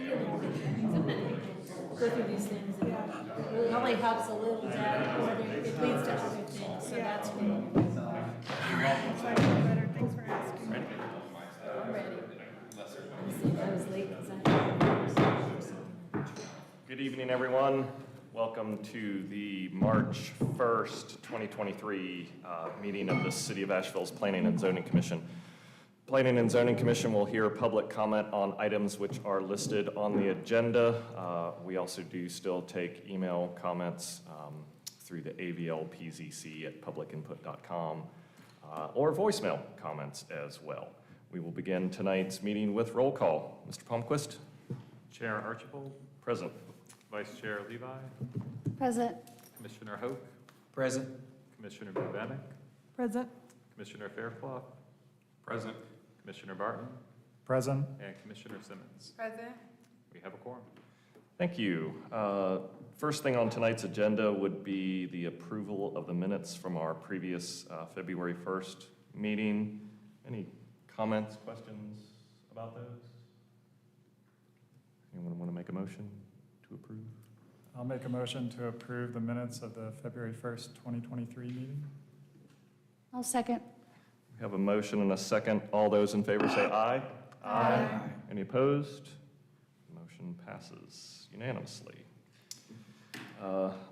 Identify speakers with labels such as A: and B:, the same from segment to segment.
A: be a little bit confusing. Go through these things, and it only helps a little bit, or it leads to other things, so that's good.
B: So I feel better. Thanks for asking.
A: I'm ready. Let's see if I was late, because I had something.
C: Good evening, everyone. Welcome to the March 1st, 2023 meeting of the City of Asheville's Planning and Zoning Commission. Planning and Zoning Commission will hear public comment on items which are listed on the agenda. We also do still take email comments through the avlpzc@publicinput.com or voicemail comments as well. We will begin tonight's meeting with roll call. Mr. Palmquist?
D: Chair Archibald.
C: Present.
D: Vice Chair Levi.
E: Present.
D: Commissioner Hoke.
F: Present.
D: Commissioner Bubanek.
B: Present.
D: Commissioner Fairclough.
F: Present.
D: Commissioner Barton.
G: Present.
D: And Commissioner Simmons.
B: Present.
D: We have a quorum.
C: Thank you. First thing on tonight's agenda would be the approval of the minutes from our previous February 1st meeting. Any comments, questions about those? Anyone want to make a motion to approve?
G: I'll make a motion to approve the minutes of the February 1st, 2023 meeting.
E: I'll second.
C: We have a motion and a second. All those in favor say aye.
B: Aye.
C: Any opposed? Motion passes unanimously.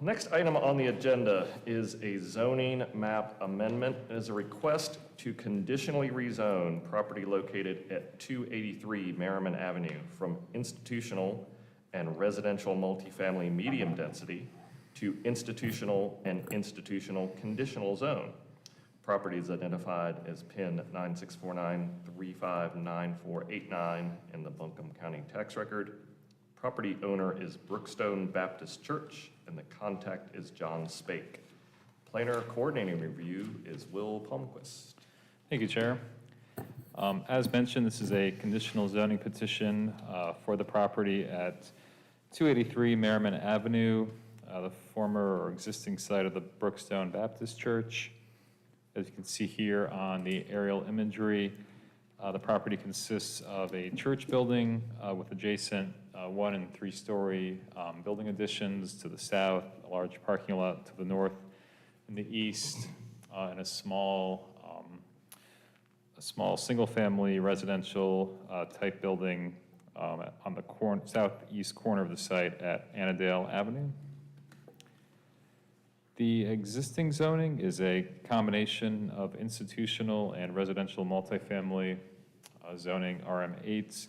C: Next item on the agenda is a zoning map amendment. It is a request to conditionally rezone property located at 283 Merriman Avenue from institutional and residential multifamily medium density to institutional and institutional conditional zone. Property is identified as PIN 9649359489 in the Buncombe County Tax Record. Property owner is Brookstone Baptist Church, and the contact is John Spake. Planner coordinating review is Will Palmquist.
D: Thank you, Chair. As mentioned, this is a conditional zoning petition for the property at 283 Merriman Avenue, the former or existing site of the Brookstone Baptist Church. As you can see here on the aerial imagery, the property consists of a church building with adjacent 1- and 3-story building additions to the south, a large parking lot to the north and the east, and a small single-family residential type building on the southeast corner of the site at Annandale Avenue. The existing zoning is a combination of institutional and residential multifamily zoning RM8,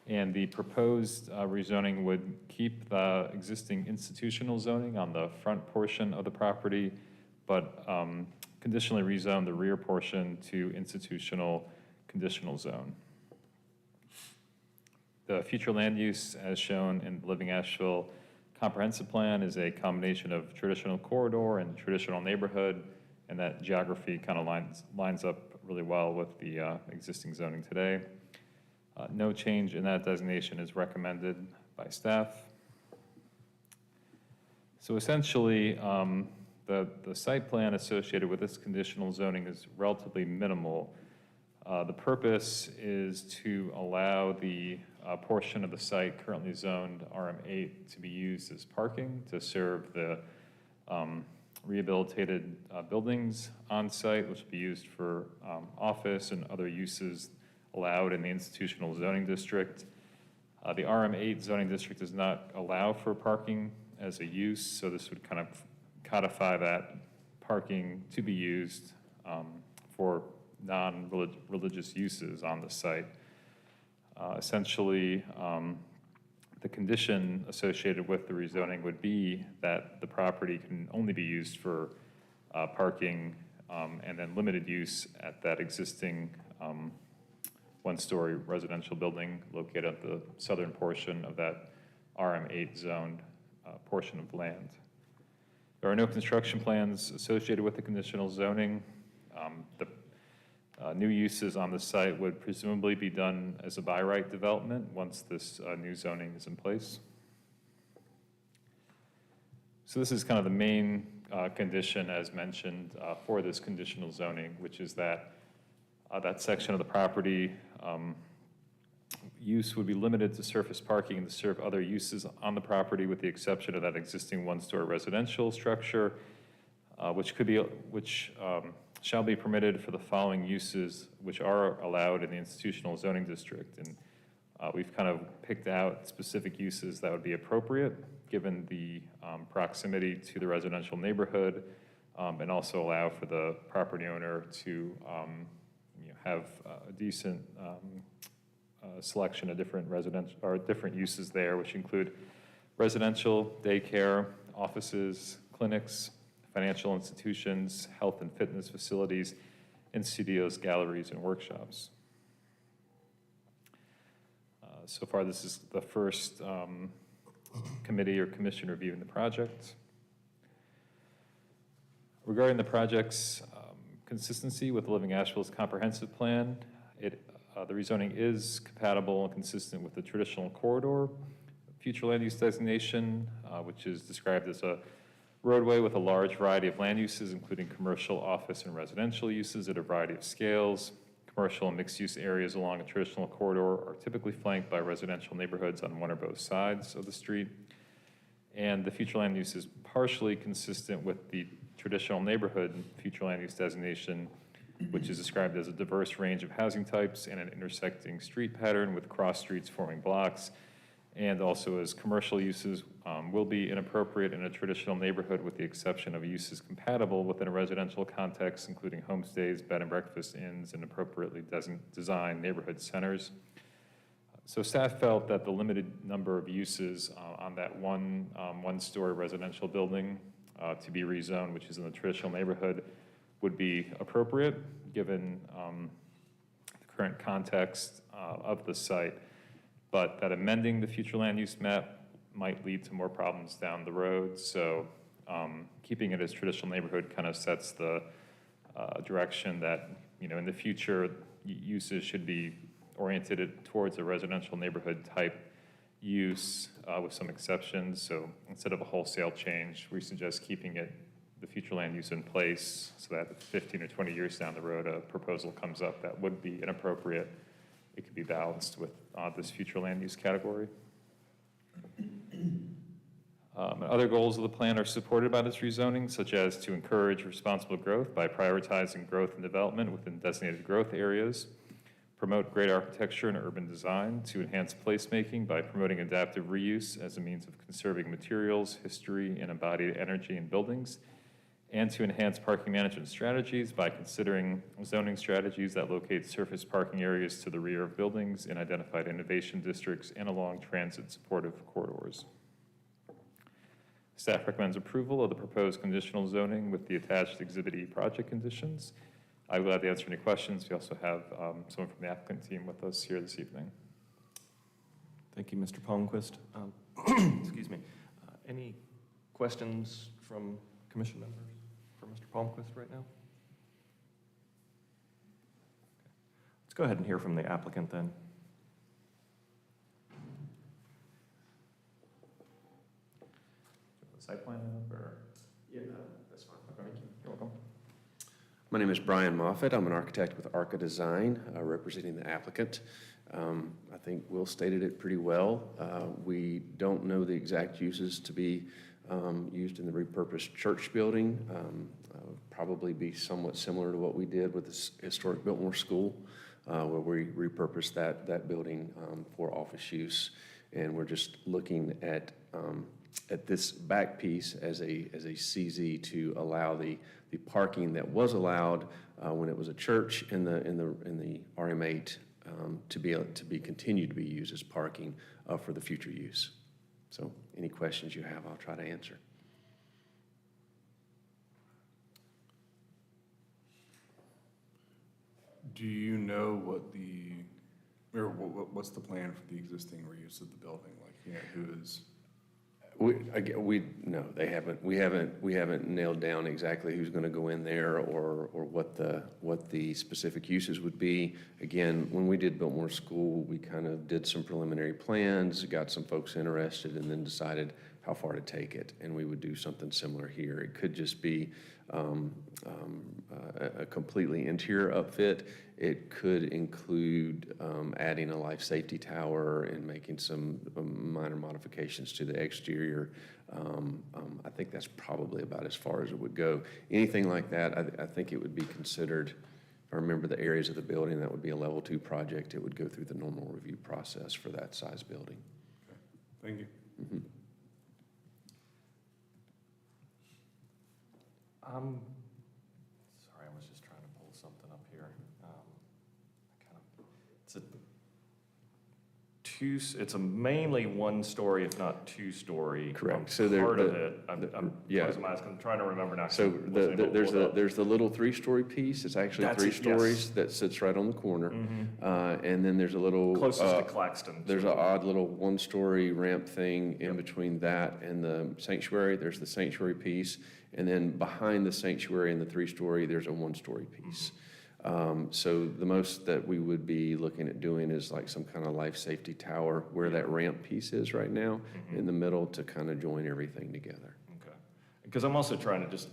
D: and the proposed rezoning would keep the existing institutional zoning on the front portion of the property, but conditionally rezone the rear portion to institutional conditional zone. The future land use, as shown in the Living Asheville comprehensive plan, is a combination of traditional corridor and traditional neighborhood, and that geography kind of lines up really well with the existing zoning today. No change in that designation is recommended by staff. So essentially, the site plan associated with this conditional zoning is relatively minimal. The purpose is to allow the portion of the site currently zoned RM8 to be used as parking to serve the rehabilitated buildings on site, which will be used for office and other uses allowed in the institutional zoning district. The RM8 zoning district does not allow for parking as a use, so this would kind of codify that parking to be used for non-religious uses on the site. Essentially, the condition associated with the rezoning would be that the property can only be used for parking and then limited use at that existing one-story residential building located at the southern portion of that RM8 zoned portion of land. There are no construction plans associated with the conditional zoning. The new uses on the site would presumably be done as a by right development once this new zoning is in place. So this is kind of the main condition, as mentioned, for this conditional zoning, which is that that section of the property use would be limited to surface parking and to serve other uses on the property with the exception of that existing one-story residential structure, which shall be permitted for the following uses which are allowed in the institutional zoning district. And we've kind of picked out specific uses that would be appropriate given the proximity to the residential neighborhood, and also allow for the property owner to have a decent selection of different residential or different uses there, which include residential, daycare, offices, clinics, financial institutions, health and fitness facilities, and studios, galleries, and workshops. So far, this is the first committee or commission reviewing the project. Regarding the project's consistency with the Living Asheville's comprehensive plan, the rezoning is compatible and consistent with the traditional corridor future land use designation, which is described as a roadway with a large variety of land uses, including commercial, office, and residential uses at a variety of scales. Commercial and mixed-use areas along a traditional corridor are typically flanked by residential neighborhoods on one or both sides of the street. And the future land use is partially consistent with the traditional neighborhood future land use designation, which is described as a diverse range of housing types and an intersecting street pattern with cross streets forming blocks, and also as commercial uses will be inappropriate in a traditional neighborhood with the exception of uses compatible within a residential context, including homestays, bed and breakfast inns, and appropriately designed neighborhood centers. So staff felt that the limited number of uses on that one-story residential building to be rezoned, which is in the traditional neighborhood, would be appropriate given the current context of the site, but that amending the future land use map might lead to more problems down the road. So keeping it as traditional neighborhood kind of sets the direction that, in the future, uses should be oriented towards a residential neighborhood type use with some exceptions. So instead of a wholesale change, we suggest keeping the future land use in place so that 15 or 20 years down the road, a proposal comes up that would be inappropriate. It could be balanced with this future land use category. Other goals of the plan are supported by this rezoning, such as to encourage responsible growth by prioritizing growth and development within designated growth areas, promote great architecture and urban design, to enhance placemaking by promoting adaptive reuse as a means of conserving materials, history, and embodied energy in buildings, and to enhance parking management strategies by considering zoning strategies that locate surface parking areas to the rear of buildings in identified innovation districts and along transit supportive corridors. Staff recommends approval of the proposed conditional zoning with the attached Exhibit E project conditions. I'd be glad to answer any questions. We also have someone from the applicant team with us here this evening.
C: Thank you, Mr. Palmquist. Excuse me. Any questions from commission members for Mr. Palmquist right now? Okay. Let's go ahead and hear from the applicant then. The site plan up or?
H: Yeah, that's fine.
C: Okay, you're welcome.
H: My name is Brian Moffett. I'm an architect with Arca Design, representing the applicant. I think Will stated it pretty well. We don't know the exact uses to be used in the repurposed church building. Probably be somewhat similar to what we did with the historic Biltmore School, where we repurposed that building for office use. And we're just looking at this back piece as a CZ to allow the parking that was allowed when it was a church in the RM8 to be continued to be used as parking for the future use. So any questions you have, I'll try to answer.
I: Do you know what's the plan for the existing reuse of the building? Like, who is?
H: No, they haven't, we haven't nailed down exactly who's gonna go in there or what the specific uses would be. Again, when we did Biltmore School, we kind of did some preliminary plans, got some folks interested, and then decided how far to take it. And we would do something similar here. It could just be a completely interior upfit. It could include adding a life safety tower and making some minor modifications to the exterior. I think that's probably about as far as it would go. Anything like that, I think it would be considered, if I remember the areas of the building, that would be a level 2 project. It would go through the normal review process for that size building.
F: Thank you.
H: Mhm.
C: Sorry, I was just trying to pull something up here. It's a mainly 1-story, if not 2-story.
H: Correct. So
C: Part of it, I'm
H: yeah.
C: closing my eyes 'cause I'm trying to remember now.
H: So
C: Wasn't able to pull it up.
H: there's the little 3-story piece. It's actually
C: That's
H: 3
C: it, yes.
H: stories that sits right on the corner. And then there's a little.
C: Closest to Claxton.
H: There's an odd little 1-story ramp thing in between that and the sanctuary. There's the sanctuary piece. And then behind the sanctuary and the 3-story, there's a 1-story piece. So the most that we would be looking at doing is like some kind of life safety tower where that ramp piece is right now in the middle to kind of join everything together.
C: Okay. Because I'm also trying to just,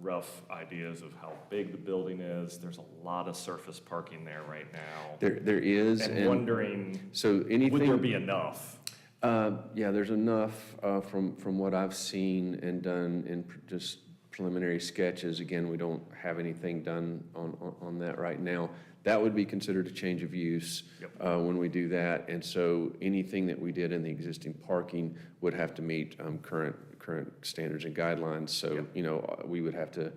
C: rough ideas of how big the building is. There's a lot of surface parking there right now.
H: There is.
C: And wondering,
H: So anything.
C: would there be enough?
H: Yeah, there's enough from what I've seen and done in just preliminary sketches. Again, we don't have anything done on that right now. That would be considered a change of use when we do that. And so anything that we did in the existing parking would have to meet current standards and guidelines. So, we would have to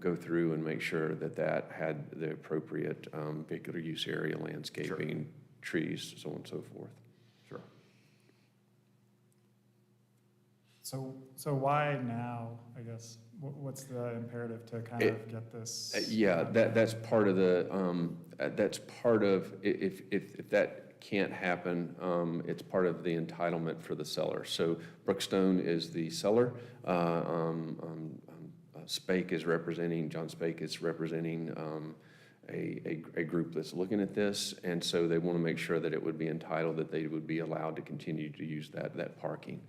H: go through and make sure that had the appropriate vehicular use area, landscaping, trees, so on and so forth.
C: Sure.
G: So why now, I guess? What's the imperative to kind of get this?
H: Yeah, that's part of if that can't happen, it's part of the entitlement for the seller. So Brookstone is the seller. Spake is representing, John Spake is representing a group that's looking at this, and so they want to make sure that it would be entitled, that they would be allowed to continue to use that parking.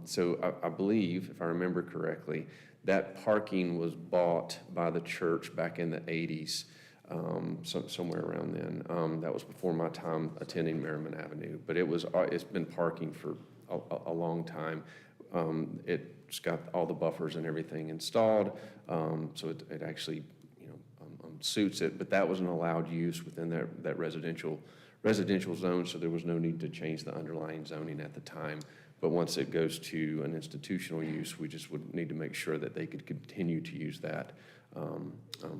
H: So I believe, if I remember correctly, that parking was bought by the church back in the 80s, somewhere around then. That was before my time attending Merriman Avenue, but it's been parking for a long time. It's got all the buffers and everything installed, so it actually suits it, but that was an allowed use within that residential zone, so there was no need to change the underlying zoning at the time. But once it goes to an institutional use, we just would need to make sure that they could continue to use that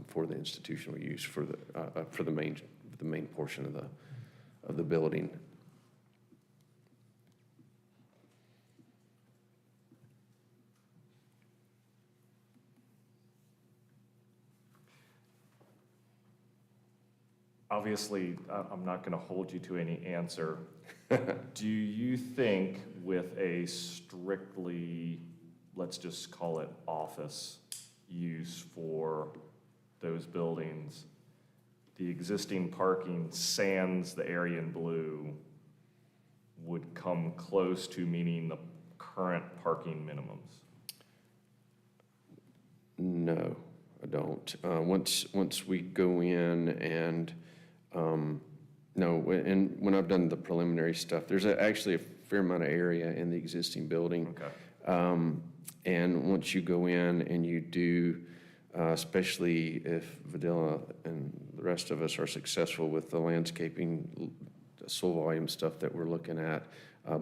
H: for the institutional use for the main portion of the building.
C: Obviously, I'm not going to hold you to any answer. Do you think with a strictly, let's just call it office use for those buildings, the existing parking sans the area in blue would come close to meeting the current parking minimums?
H: No, I don't. Once we go in and no, and when I've done the preliminary stuff, there's actually a fair amount of area in the existing building.
C: Okay.
H: And once you go in and you do, especially if Videla and the rest of us are successful with the landscaping, soil volume stuff that we're looking at,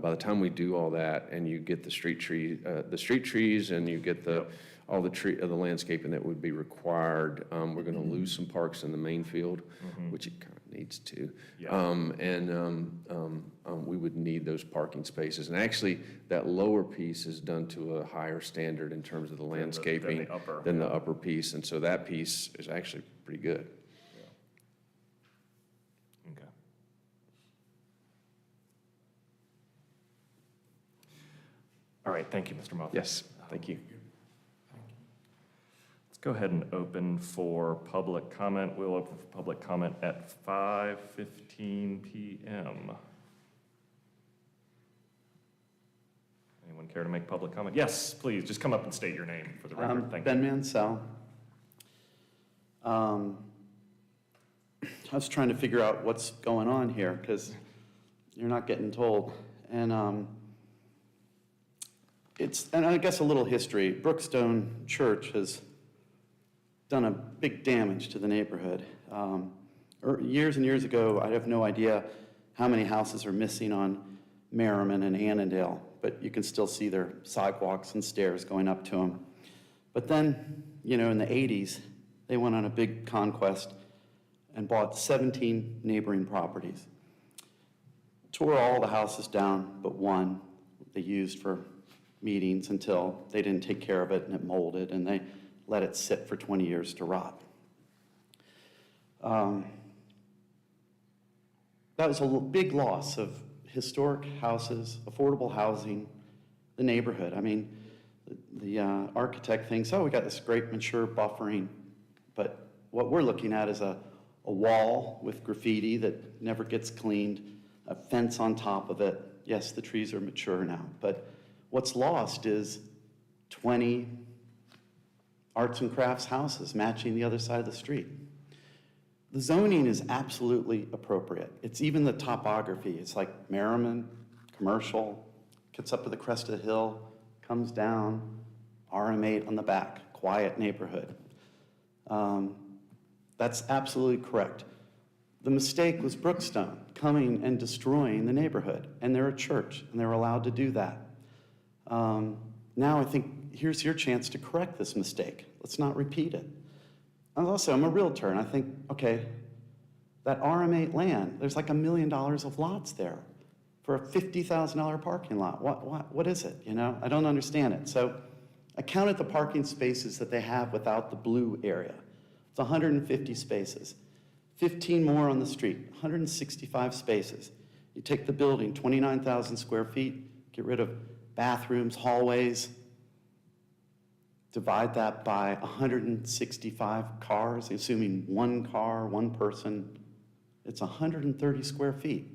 H: by the time we do all that and you get the street trees and you get all the landscaping that would be required, we're going to lose some parks in the main field, which it kind of needs to.
C: Yeah.
H: We would need those parking spaces. And actually, that lower piece is done to a higher standard in terms of the landscaping than the upper piece. And so that piece is actually pretty good.
C: right, thank you, Mr. Moffett.
H: Yes, thank you.
C: Let's go ahead and open for public comment. We'll open for public comment at 5:15 PM. Anyone care to make public comment? Yes, please, just come up and state your name for the record. Thank you.
I: Ben Mansell. I was trying to figure out what's going on here because you're not getting told. And and I guess a little history. Brookstone Church has done a big damage to the neighborhood. Years and years ago, I have no idea how many houses are missing on Merriman and Annandale, but you can still see their sidewalks and stairs going up to them. But then, in the 80s, they went on a big conquest and bought 17 neighboring properties. Tore all the houses down but one they used for meetings until they didn't take care of it and it molded and they let it sit for 20 years to rot. That was a big loss of historic houses, affordable housing, the neighborhood. I mean, the architect thinks, oh, we got this great mature buffering, but what we're looking at is a wall with graffiti that never gets cleaned, a fence on top of it. Yes, the trees are mature now, but what's lost is 20 arts and crafts houses matching the other side of the street. The zoning is absolutely appropriate. It's even the topography. It's like Merriman, commercial, gets up to the crest of the hill, comes down, RM8 on the back, quiet neighborhood. That's absolutely correct. The mistake was Brookstone coming and destroying the neighborhood, and they're a church, and they're allowed to do that. Now I think here's your chance to correct this mistake. Let's not repeat it. And also, I'm a realtor, and I think, okay, that RM8 land, there's like $1 million of lots there for a $50,000 parking lot. What is it, I don't understand it. So I counted the parking spaces that they have without the blue area. It's 150 spaces. 15 more on the street, 165 spaces. You take the building, 29,000 square feet, get rid of bathrooms, hallways, divide that by 165 cars, assuming one car, one person, it's 130 square feet.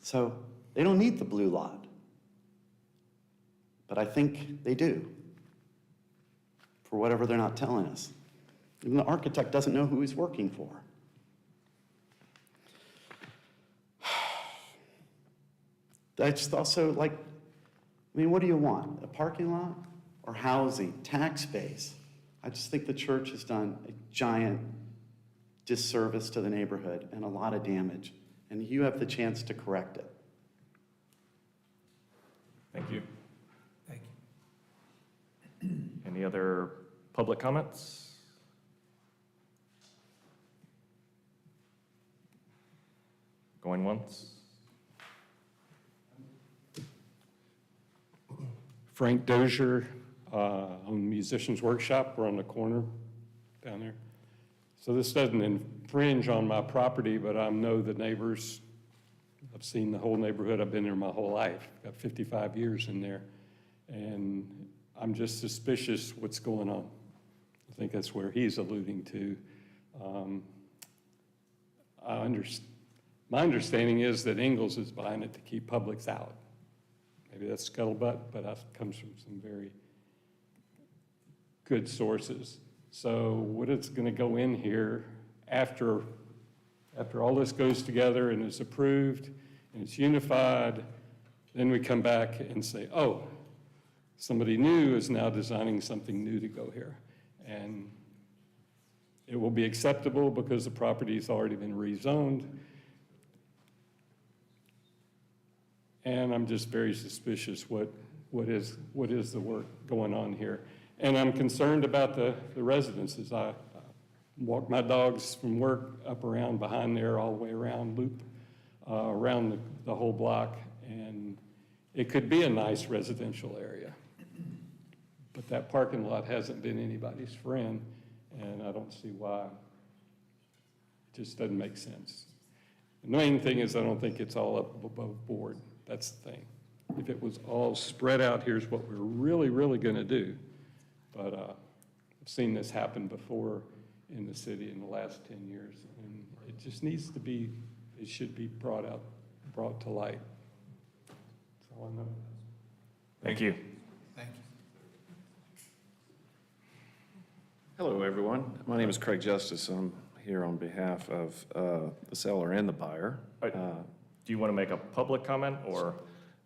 I: So they don't need the blue lot, but I think they do, for whatever they're not telling us. Even the architect doesn't know who he's working for. I just also what do you want? A parking lot or housing, tax base? I just think the church has done a giant disservice to the neighborhood and a lot of damage, and you have the chance to correct it.
C: Thank you.
F: Thank you.
C: Any other public comments? Going once?
J: Frank Dozier, on Musician's Workshop. We're on the corner down there. So this doesn't infringe on my property, but I know the neighbors. I've seen the whole neighborhood. I've been there my whole life. Got 55 years in there. And I'm just suspicious what's going on. I think that's where he's alluding to. My understanding is that Ingalls is buying it to keep Publix out. Maybe that's scuttlebutt, but that comes from some very good sources. So what it's going to go in here after all this goes together and is approved and it's unified, then we come back and say, oh, somebody new is now designing something new to go here. And it will be acceptable because the property's already been rezoned. And I'm just very suspicious what is the work going on here. And I'm concerned about the residences. I walk my dogs from work up around behind there, all the way around, loop around the whole block, and it could be a nice residential area. But that parking lot hasn't been anybody's friend, and I don't see why. It just doesn't make sense. The main thing is I don't think it's all up above board. That's the thing. if it was all spread out, here's what we're really going to do. But I've seen this happen before in the city in the last 10 years, and it just needs to be, it should be brought to light. That's all I know.
C: Thank you.
F: Thank you.
H: Hello, everyone. My name is Craig Justice. I'm here on behalf of the seller and the buyer.
C: Do you want to make a public comment, or?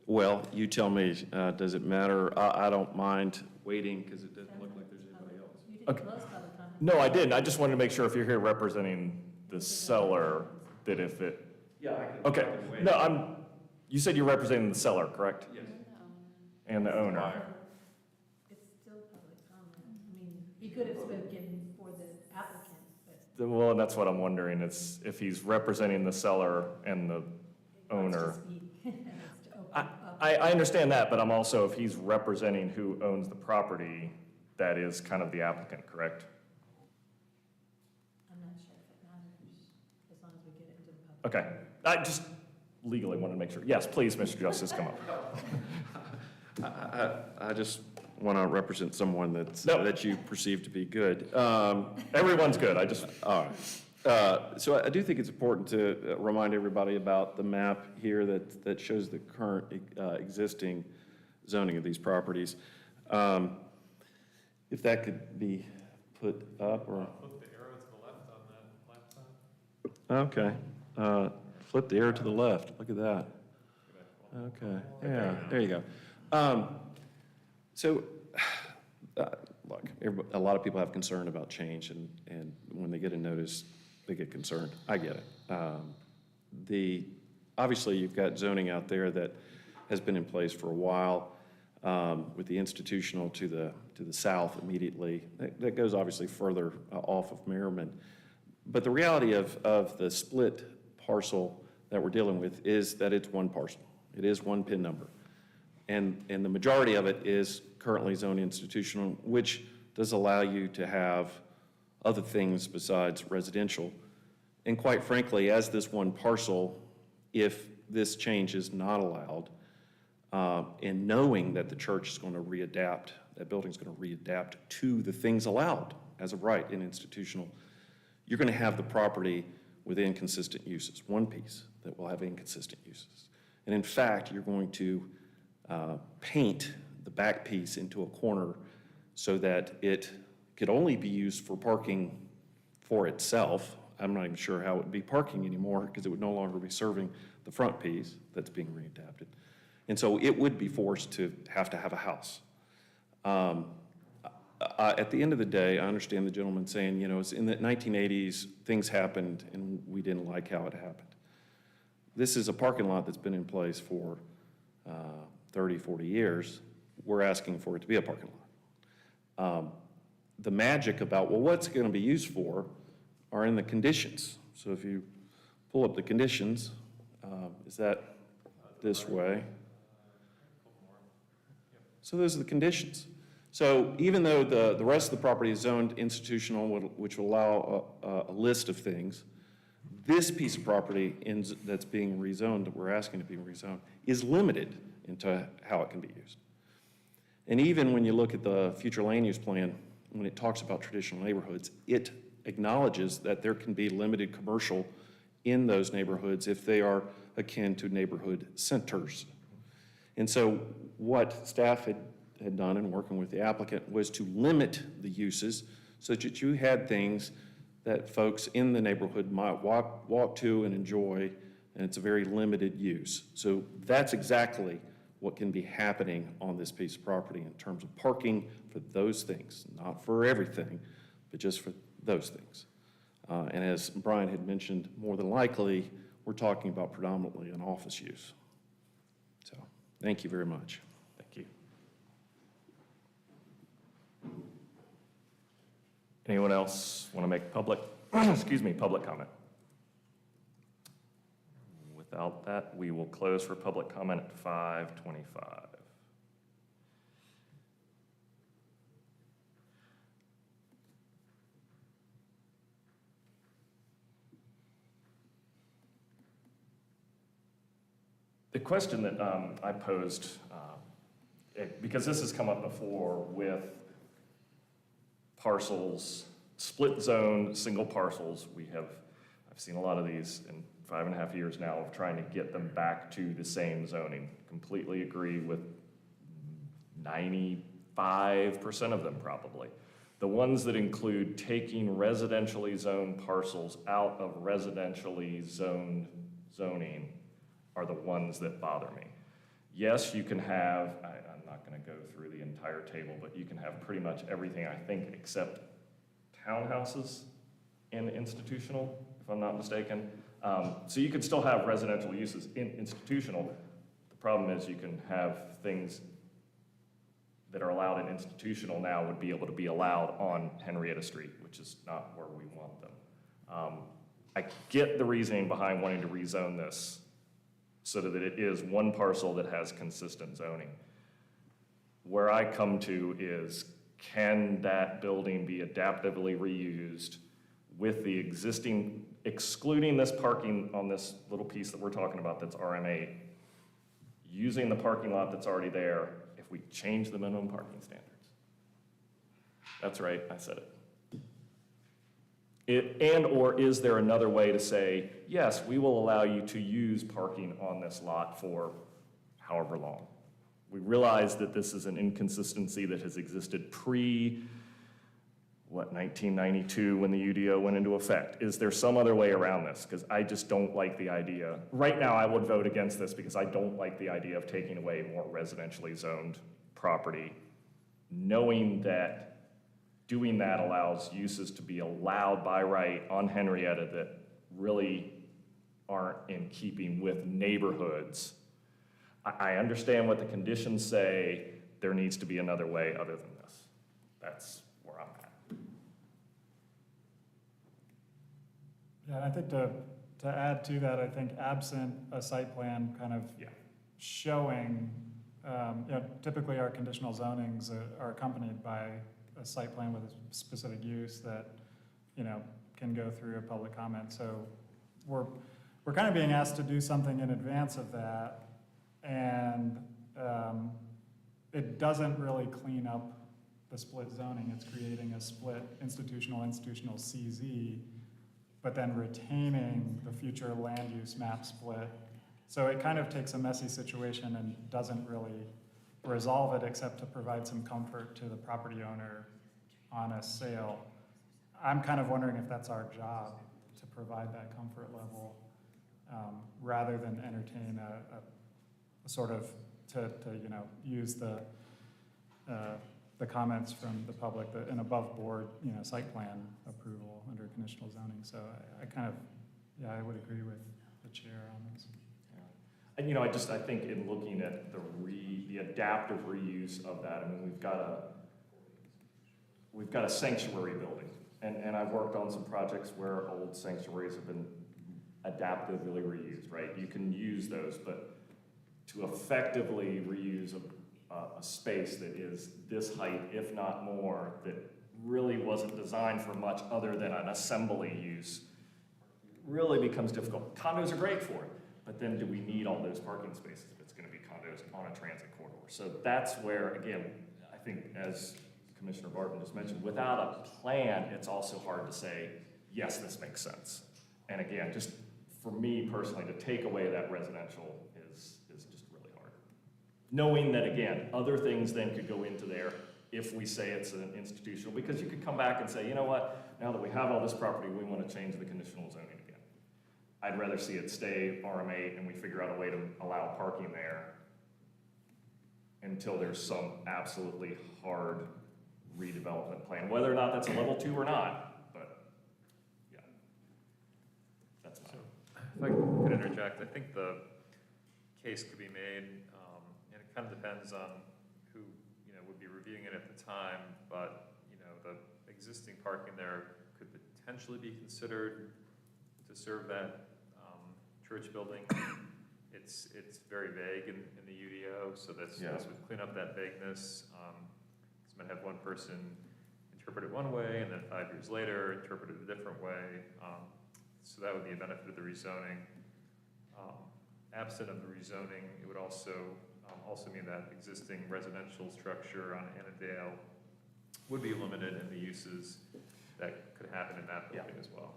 H: Well, you tell me, does it matter? I don't mind waiting because it doesn't look like there's anybody else.
A: You didn't close public comment.
C: No, I didn't. I just wanted to make sure if you're here representing the seller, that if it,
H: Yeah, I can.
C: okay. No, you said you're representing the seller, correct?
H: Yes.
C: And the owner.
A: It's still public comment. I mean, he could have spoken for the applicant, but.
C: Well, and that's what I'm wondering, is if he's representing the seller and the owner. I understand that, but I'm also, if he's representing who owns the property, that is kind of the applicant, correct?
A: I'm not sure if it matters, as long as we get it into the public.
C: Okay, I just legally wanted to make sure. Yes, please, Mr. Justice, come up.
H: I just want to represent someone that you perceive to be good.
C: Everyone's good, I just,
H: All right. So I do think it's important to remind everybody about the map here that shows the current existing zoning of these properties. If that could be put up, or?
D: Flip the arrow to the left on that left side.
H: Okay. Flip the arrow to the left. Look at that. Okay. Yeah, there you go. Look, a lot of people have concern about change, and when they get a notice, they get concerned. I get it. Obviously, you've got zoning out there that has been in place for a while, with the institutional to the south immediately. That goes obviously further off of Merriman. But the reality of the split parcel that we're dealing with is that it's one parcel. It is one PIN number. And the majority of it is currently zoned institutional, which does allow you to have other things besides residential. And quite frankly, as this one parcel, if this change is not allowed, and knowing that the church is going to readapt, that building's going to readapt to the things allowed as of right in institutional, you're going to have the property with inconsistent uses, one piece that will have inconsistent uses. And in fact, you're going to paint the back piece into a corner so that it could only be used for parking for itself. I'm not even sure how it would be parking anymore, because it would no longer be serving the front piece that's being readapted. And so it would be forced to have a house. At the end of the day, I understand the gentleman saying, it's in the 1980s, things happened and we didn't like how it happened. This is a parking lot that's been in place for 30, 40 years. We're asking for it to be a parking lot. The magic about, well, what's it going to be used for are in the conditions. So if you pull up the conditions, is that this way? So those are the conditions. So even though the rest of the property is zoned institutional, which will allow a list of things, this piece of property that's being rezoned, that we're asking to be rezoned, is limited into how it can be used. And even when you look at the future land use plan, when it talks about traditional neighborhoods, it acknowledges that there can be limited commercial in those neighborhoods if they are akin to neighborhood centers. And so what staff had done in working with the applicant was to limit the uses so that you had things that folks in the neighborhood might walk to and enjoy, and it's a very limited use. So that's exactly what can be happening on this piece of property in terms of parking for those things, not for everything, but just for those things. And as Brian had mentioned, more than likely, we're talking about predominantly an office use. So, thank you very much.
C: thank you. Anyone else want to make public comment? Without that, we will close for public comment at 5:25. The question that I posed, because this has come up before with parcels, split zone, single parcels, I've seen a lot of these in 5.5 years now of trying to get them back to the same zoning. Completely agree with 95% of them probably. The ones that include taking residentially zoned parcels out of residentially zoned zoning are the ones that bother me. Yes, you can have, I'm not gonna go through the entire table, but you can have pretty much everything, I think, except townhouses in institutional, if I'm not mistaken. So you could still have residential uses in institutional. The problem is you can have things that are allowed in institutional now would be able to be allowed on Henrietta Street, which is not where we want them. I get the reasoning behind wanting to rezone this so that it is one parcel that has consistent zoning. Where I come to is, can that building be adaptively reused with the existing, excluding this parking on this little piece that we're talking about that's RM8, using the parking lot that's already there if we change the minimum parking standards? That's right, I said it. Or is there another way to say, yes, we will allow you to use parking on this lot for however long? We realize that this is an inconsistency that has existed pre, 1992 when the UDO went into effect. Is there some other way around this? Because I just don't like the idea. Right now, I would vote against this because I don't like the idea of taking away more residentially zoned property, knowing that doing that allows uses to be allowed by right on Henrietta that really aren't in keeping with neighborhoods. I understand what the conditions say. There needs to be another way other than this. That's where I'm at.
G: Yeah, I think to add to that, I think absent a site plan kind of showing, typically our conditional zonings are accompanied by a site plan with a specific use that, can go through a public comment. So we're kind of being asked to do something in advance of that, and it doesn't really clean up the split zoning. It's creating a split institutional CZ, but then retaining the future land use map split. So it kind of takes a messy situation and doesn't really resolve it except to provide some comfort to the property owner on a sale. I'm kind of wondering if that's our job to provide that comfort level, rather than entertain a sort of to use the comments from the public, an above board site plan approval under conditional zoning. So I kind of I would agree with the chair on this.
C: And I think in looking at the adaptive reuse of that, I mean, we've got a sanctuary building, and I've worked on some projects where old sanctuaries have been adaptively reused, right? You can use those, but to effectively reuse a space that is this height, if not more, that really wasn't designed for much other than an assembly use, really becomes difficult. Condos are great for it. But then do we need all those parking spaces if it's going to be condos on a transit corridor? So that's where, again, I think as Commissioner Barton just mentioned, without a plan, it's also hard to say, yes, this makes sense. And again, just for me personally, to take away that residential is just really hard. Knowing that, again, other things then could go into there if we say it's an institutional, because you could come back and say, you know what, now that we have all this property, we want to change the conditional zoning again. I'd rather see it stay RM8 and we figure out a way to allow parking there until there's some absolutely hard redevelopment plan, whether or not that's a level 2 or not, but yeah, that's mine.
D: If I could interject, I think the case could be made, and it kind of depends on who, would be reviewing it at the time, but, the existing parking there could potentially be considered to serve that church building. It's very vague in the UDO, so this would clean up that vagueness. You might have one person interpret it one way, and then 5 years later interpret it a different way. So that would be a benefit of the rezoning. absent of the rezoning, it would also mean that existing residential structure on Annandale would be limited in the uses that could happen in that building as well.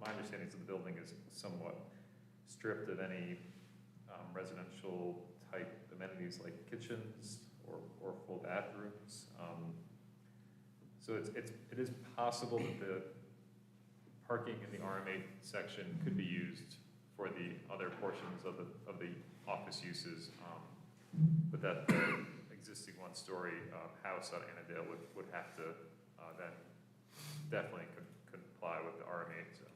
D: My understanding is that the building is somewhat stripped of any residential type amenities like kitchens or full bathrooms. So it is possible that the parking in the RM8 section could be used for the other portions of the office uses, but that the existing one-story house on Annandale would have to then definitely could comply with the RM8 zoning.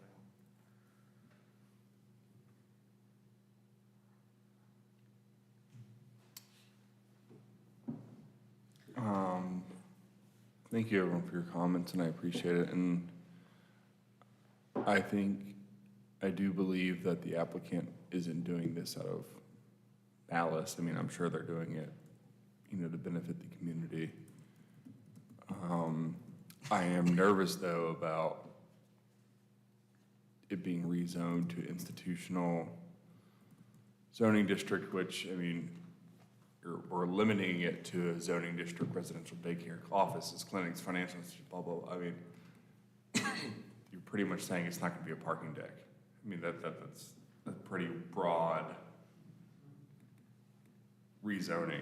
K: Thank you everyone for your comments, and I appreciate it. And I do believe that the applicant isn't doing this out of malice. I mean, I'm sure they're doing it, to benefit the community. I am nervous though about it being rezoned to institutional zoning district, which, I mean, we're limiting it to a zoning district, residential daycare, offices, clinics, financial institutions, blah, blah, blah. I mean, you're pretty much saying it's not gonna be a parking deck. I mean, that's a pretty broad rezoning.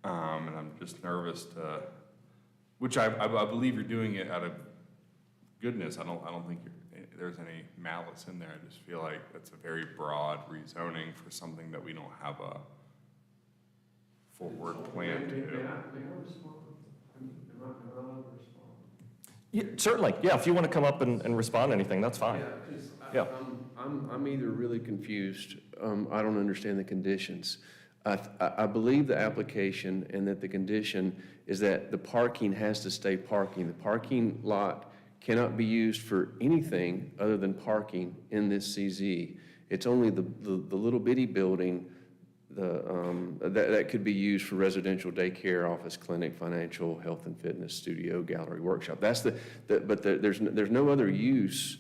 K: And I'm just nervous to, which I believe you're doing it out of goodness. I don't think there's any malice in there. I just feel like that's a very broad rezoning for something that we don't have a forward plan to do.
H: May I respond? Am I allowed to respond?
C: Yeah, certainly, yeah, if you want to come up and respond to anything, that's fine.
H: Yeah, 'cause
C: Yeah.
H: I'm either really confused, I don't understand the conditions. I believe the application and that the condition is that the parking has to stay parking. The parking lot cannot be used for anything other than parking in this CZ. It's only the little bitty building that could be used for residential daycare, office, clinic, financial, health and fitness, studio, gallery, workshop. That's but there's no other use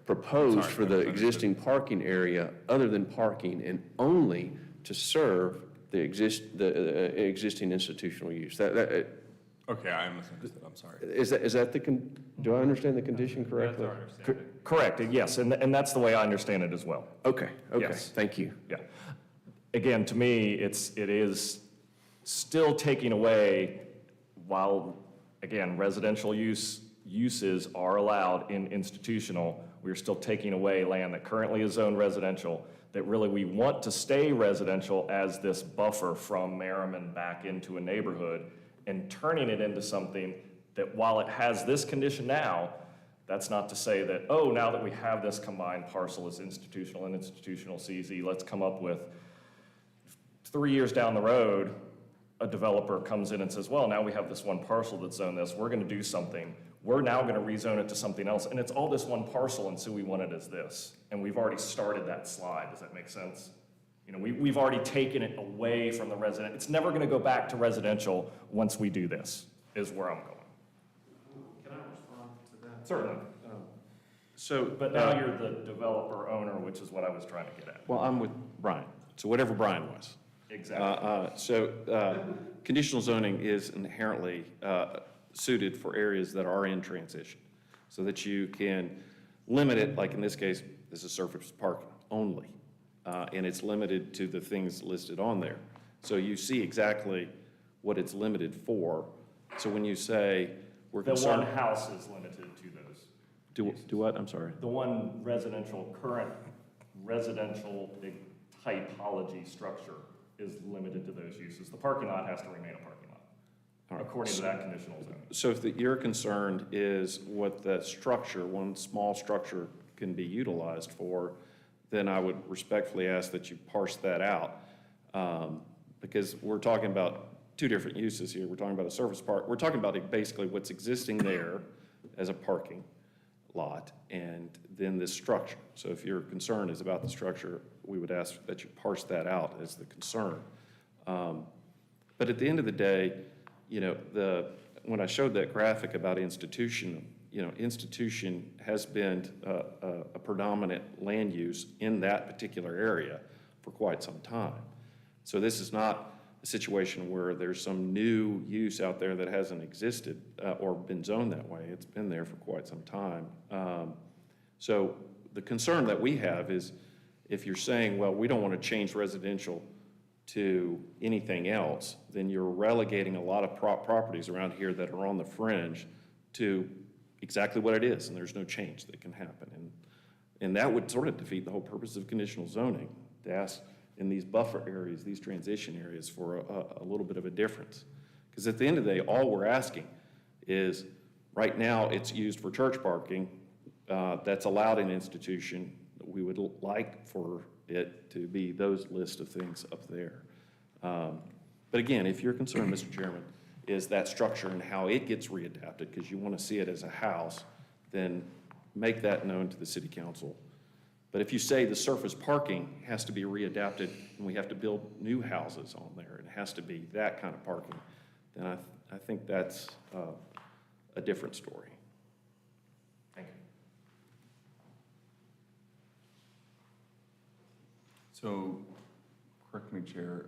H: proposed for the existing parking area other than parking and only to serve the existing institutional use.
K: Okay, I misunderstood, I'm sorry.
H: Is that do I understand the condition correctly?
D: That's our understanding.
C: Correct, yes, and that's the way I understand it as well.
H: Okay,
C: Yes.
H: thank you.
C: Yeah. Again, to me, it is still taking away, while, again, residential uses are allowed in institutional, we're still taking away land that currently is zoned residential, that really we want to stay residential as this buffer from Merriman back into a neighborhood, and turning it into something that, while it has this condition now, that's not to say that, oh, now that we have this combined parcel as institutional and institutional CZ, let's come up with 3 years down the road, a developer comes in and says, well, now we have this one parcel that's zoned this, we're gonna do something. We're now gonna rezone it to something else, and it's all this one parcel, and so we want it as this. And we've already started that slide, does that make sense? We've already taken it away from the resident. It's never gonna go back to residential once we do this, is where I'm going.
H: Can I respond to that?
C: Certainly. But now you're the developer owner, which is what I was trying to get at.
L: Well, I'm with Brian, so whatever Brian was.
C: Exactly.
L: Conditional zoning is inherently suited for areas that are in transition, so that you can limit it, like in this case, this is surface parking only, and it's limited to the things listed on there. So you see exactly what it's limited for. So when you say we're concerned.
C: The one house is limited to those.
L: Do what? I'm sorry.
C: The one current residential typology structure is limited to those uses. The parking lot has to remain a parking lot, according to that conditional zone.
L: So if your concern is what the structure, one small structure can be utilized for, then I would respectfully ask that you parse that out. Because we're talking about two different uses here. We're talking about a surface park. We're talking about basically what's existing there as a parking lot, and then this structure. So if your concern is about the structure, we would ask that you parse that out as the concern. But at the end of the day, when I showed that graphic about institution has been a predominant land use in that particular area for quite some time. So this is not a situation where there's some new use out there that hasn't existed or been zoned that way. It's been there for quite some time. So the concern that we have is if you're saying, well, we don't want to change residential to anything else, then you're relegating a lot of properties around here that are on the fringe to exactly what it is, and there's no change that can happen. And that would sort of defeat the whole purpose of conditional zoning, to ask in these buffer areas, these transition areas, for a little bit of a difference. Because at the end of the day, all we're asking is, right now, it's used for church parking. That's allowed in institution. We would like for it to be those list of things up there. But again, if your concern, Mr. Chairman, is that structure and how it gets readapted, because you want to see it as a house, then make that known to the city council. But if you say the surface parking has to be readapted and we have to build new houses on there, it has to be that kind of parking, then I think that's a different story.
C: Thank you.
K: So, correct me, Chair,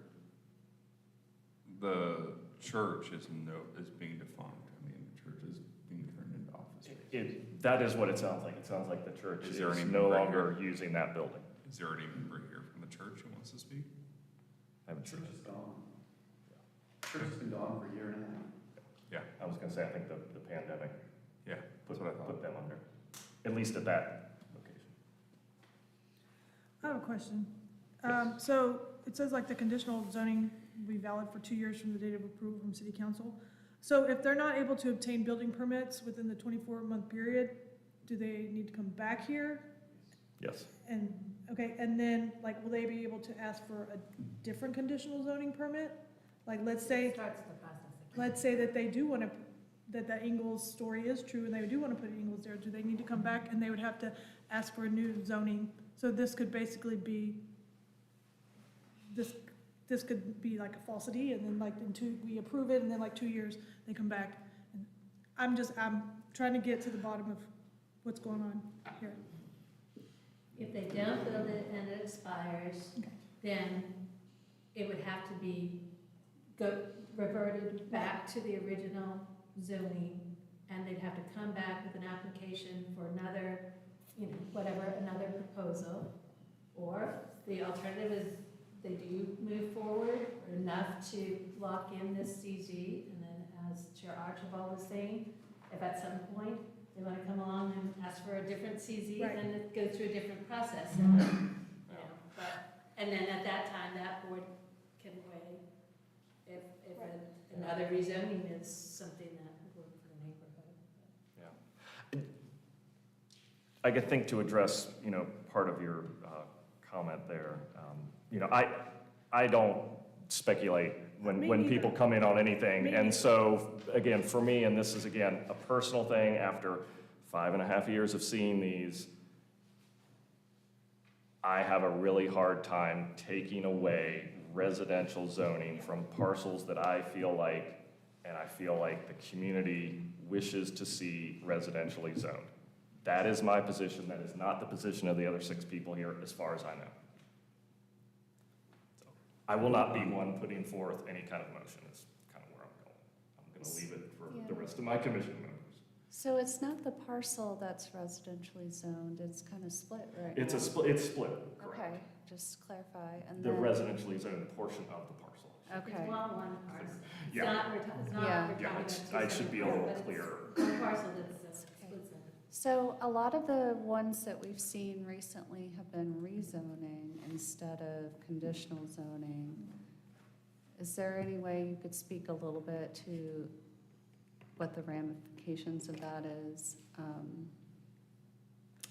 K: the church is being defunct. I mean, the church is being turned into office space.
C: That is what it sounds like. It sounds like the church
K: Is
C: is
K: there any
C: no
K: member
C: longer using that building.
K: Is there any member here from the church who wants to speak?
C: I haven't seen
I: Church
C: it.
I: is gone. Church has been gone for a year and a half.
K: Yeah,
C: I was gonna say, I think the pandemic
K: yeah,
C: put,
K: that's what I thought.
C: put them under, at least at that location.
B: I have a question. So it says like the conditional zoning will be valid for 2 years from the date of approval from city council. So if they're not able to obtain building permits within the 24-month period, do they need to come back here?
C: Yes.
B: And, okay, and then, like, will they be able to ask for a different conditional zoning permit? Like, let's say,
A: Starts the process again.
B: let's say that they do want to, that Ingles story is true and they do want to put Ingles there, do they need to come back and they would have to ask for a new zoning? So this could basically be, this could be like a falsity, and then like we approve it, and then like 2 years, they come back. And I'm trying to get to the bottom of what's going on here.
A: If they don't build it and it expires,
B: Okay.
A: then it would have to be reverted back to the original zoning, and they'd have to come back with an application for another, another proposal. Or the alternative is they do move forward enough to lock in this CZ, and then as Chair Archibald was saying, if at some point they want to come along and ask for a different CZ,
B: Right.
A: then it goes through a different process. And, and then at that time, that board can weigh if another rezoning is something that would work for the neighborhood.
C: Yeah. I could think to address, part of your comment there. I don't speculate
B: Me
C: when
B: neither.
C: people come in on anything.
B: Me
C: And
B: neither.
C: so, again, for me, and this is, again, a personal thing, after 5.5 years of seeing these, I have a really hard time taking away residential zoning from parcels that I feel like the community wishes to see residentially zoned. That is my position. That is not the position of the other 6 people here, as far as I know. So, I will not be one putting forth any kind of motion, is kind of where I'm going. I'm going to leave it for the rest of my commission members.
E: So it's not the parcel that's residentially zoned, it's kind of split right now?
C: It's split, correct.
E: Okay, just clarify, and
C: The
E: then,
C: residentially zoned portion of the parcel.
E: okay.
A: It's one parcel. It's
C: Yeah.
A: not, we're talking
E: Yeah.
A: about
C: Yeah, I should be a little clearer.
A: One parcel that's splits in.
E: So a lot of the ones that we've seen recently have been rezoning instead of conditional zoning. Is there any way you could speak a little bit to what the ramifications of that is?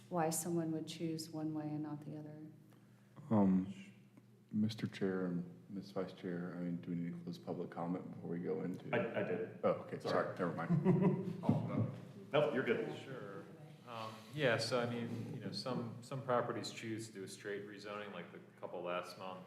E: Why someone would choose one way and not the other?
K: Mr. Chair and Ms. Vice Chair, do we need to close public comment before we go into?
C: I did.
K: Oh, okay, sorry, never mind.
C: Nope, you're good.
D: Sure. Yeah, so some properties choose to do a straight rezoning, like the couple last month.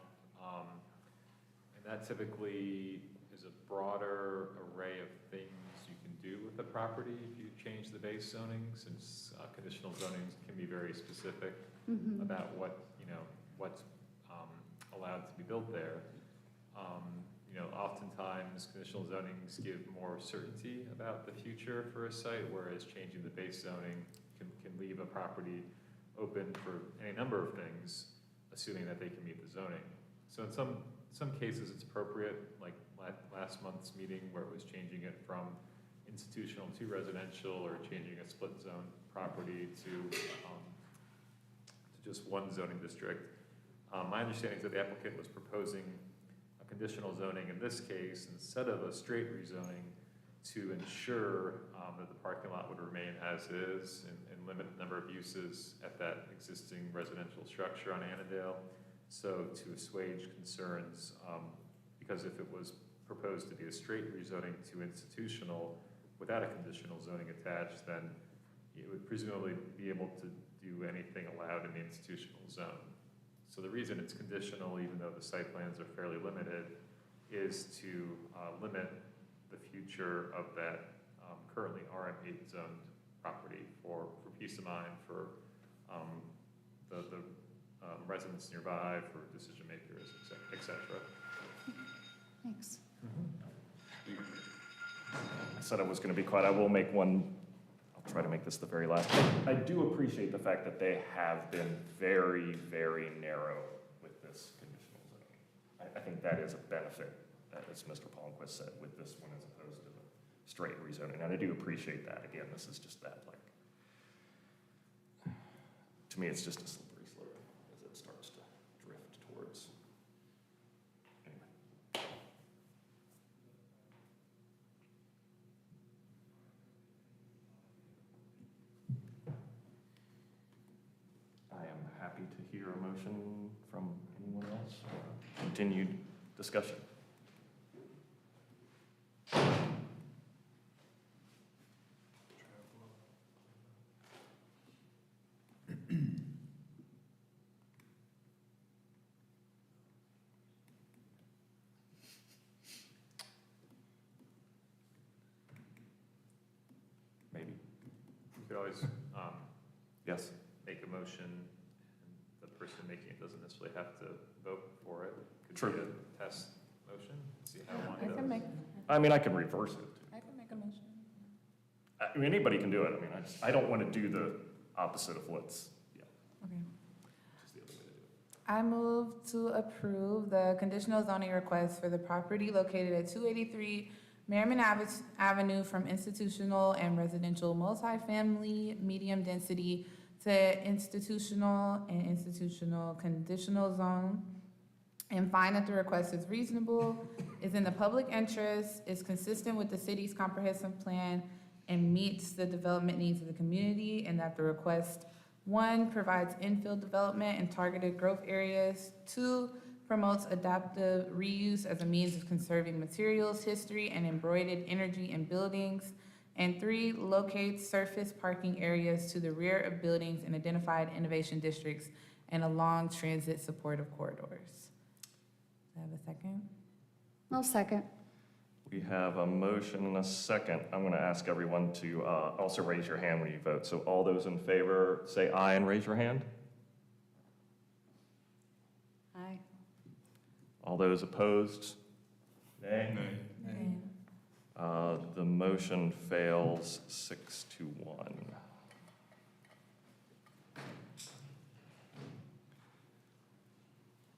D: And that typically is a broader array of things you can do with the property if you change the base zoning, since conditional zoning can be very specific about what's allowed to be built there. You know, oftentimes conditional zonings give more certainty about the future for a site, whereas changing the base zoning can leave a property open for any number of things, assuming that they can meet the zoning. So in some cases, it's appropriate, like last month's meeting where it was changing it from institutional to residential, or changing a split zone property to just one zoning district. My understanding is that the applicant was proposing a conditional zoning in this case instead of a straight rezoning to ensure that the parking lot would remain as is and limit the number of uses at that existing residential structure on Annandale. So to assuage concerns, because if it was proposed to be a straight rezoning to institutional without a conditional zoning attached, then it would presumably be able to do anything allowed in the institutional zone. So the reason it's conditional, even though the site plans are fairly limited, is to limit the future of that currently RM8 zoned property for peace of mind for the residents nearby, for decision makers, et cetera.
E: Thanks.
C: I said I was going to be quiet. I will make one. I'll try to make this the very last. I do appreciate the fact that they have been very, very narrow with this conditional zoning. I think that is a benefit, as Mr. Palmquist said, with this one as opposed to the straight rezoning. And I do appreciate that. Again, this is just that, like, to me, it's just a slippery slope as it starts to drift towards. Anyway. I am happy to hear a motion from anyone else or continued discussion. Maybe.
D: You could always
C: Yes.
D: make a motion, and the person making it doesn't necessarily have to vote for it. Could
C: True.
D: be a test motion, see how one
M: I
D: does.
M: can make,
C: I mean, I can reverse it.
M: I can make a motion.
C: I mean, anybody can do it. I mean, I don't want to do the opposite of what's, yeah,
M: Okay.
C: which is the other way to do it.
M: I move to approve the conditional zoning request for the property located at 283 Merriman Avenue from institutional and residential multifamily medium density to institutional and institutional conditional zone, and find that the request is reasonable, is in the public interest, is consistent with the city's comprehensive plan, and meets the development needs of the community, and that the request, 1, provides infill development and targeted growth areas, 2, promotes adaptive reuse as a means of conserving materials, history, and embroidered energy in buildings, and 3, locates surface parking areas to the rear of buildings in identified innovation districts and along transit supportive corridors. Do I have a second?
E: I'll second.
C: We have a motion and a second. I'm going to ask everyone to also raise your hand when you vote. So all those in favor, say aye and raise your hand.
E: Aye.
C: All those opposed? Nay.
M: Okay.
C: The motion fails 6-1.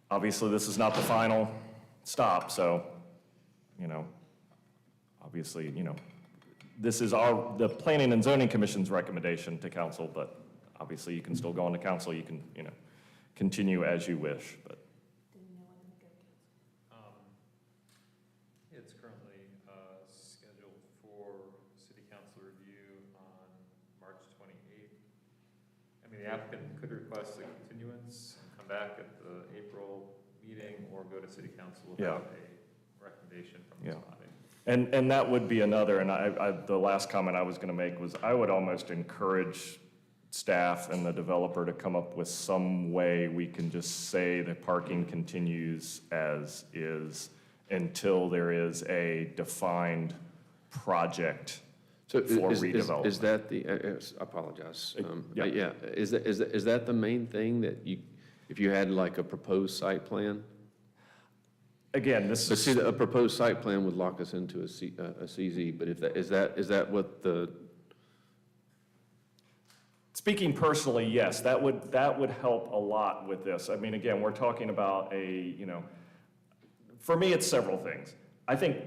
C: Obviously, this is not the final stop, so, obviously, this is the Planning and Zoning Commission's recommendation to council, but obviously you can still go on to council, you can, continue as you wish, but.
D: It's currently scheduled for city council review on March 28th. I mean, the applicant could request a continuance and come back at the April meeting, or go to city council without a recommendation from this body.
C: And that would be another, and the last comment I was going to make was I would almost encourage staff and the developer to come up with some way we can just say the parking continues as is until there is a defined project
H: So
C: for
H: is
C: redevelopment.
H: is that the, I apologize.
C: Yeah.
H: Yeah, is that the main thing that if you had like a proposed site plan,
C: again, this
H: But
C: is.
H: see, a proposed site plan would lock us into a CZ, but if is that what the,
C: Speaking personally, yes, that would help a lot with this. I mean, again, we're talking about for me, it's several things. I think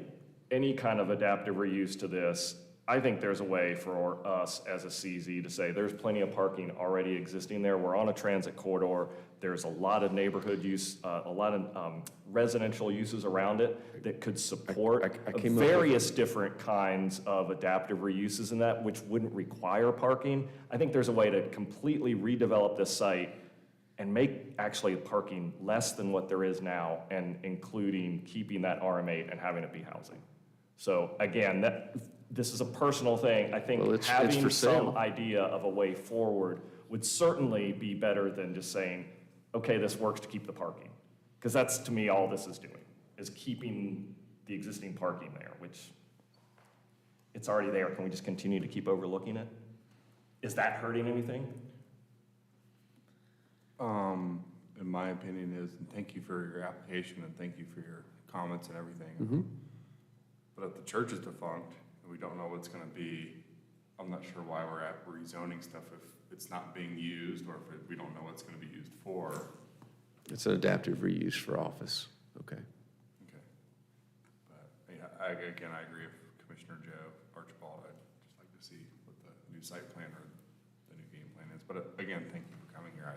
C: any kind of adaptive reuse to this, I think there's a way for us as a CZ to say, there's plenty of parking already existing there. We're on a transit corridor. There's a lot of neighborhood use, a lot of residential uses around it that could support
H: I came up with-
C: various different kinds of adaptive reuses in that, which wouldn't require parking. I think there's a way to completely redevelop this site and make actually parking less than what there is now, and including keeping that RM8 and having it be housing. So again, this is a personal thing. I think
H: Well, it's
C: having
H: for
C: some
H: sale.
C: idea of a way forward would certainly be better than just saying, okay, this works to keep the parking. Because that's, to me, all this is doing, is keeping the existing parking there, which it's already there. Can we just continue to keep overlooking it? Is that hurting anything?
K: In my opinion is, and thank you for your application and thank you for your comments and everything.
H: Mhm.
K: But if the church is defunct and we don't know what's gonna be, I'm not sure why we're at rezoning stuff if it's not being used or if we don't know what's gonna be used for.
H: it's an adaptive reuse for office, okay?
K: Okay. But, yeah, I agree with Commissioner Joe Archibald. I'd just like to see what the new site plan or the new game plan is. But again, thank you for coming here.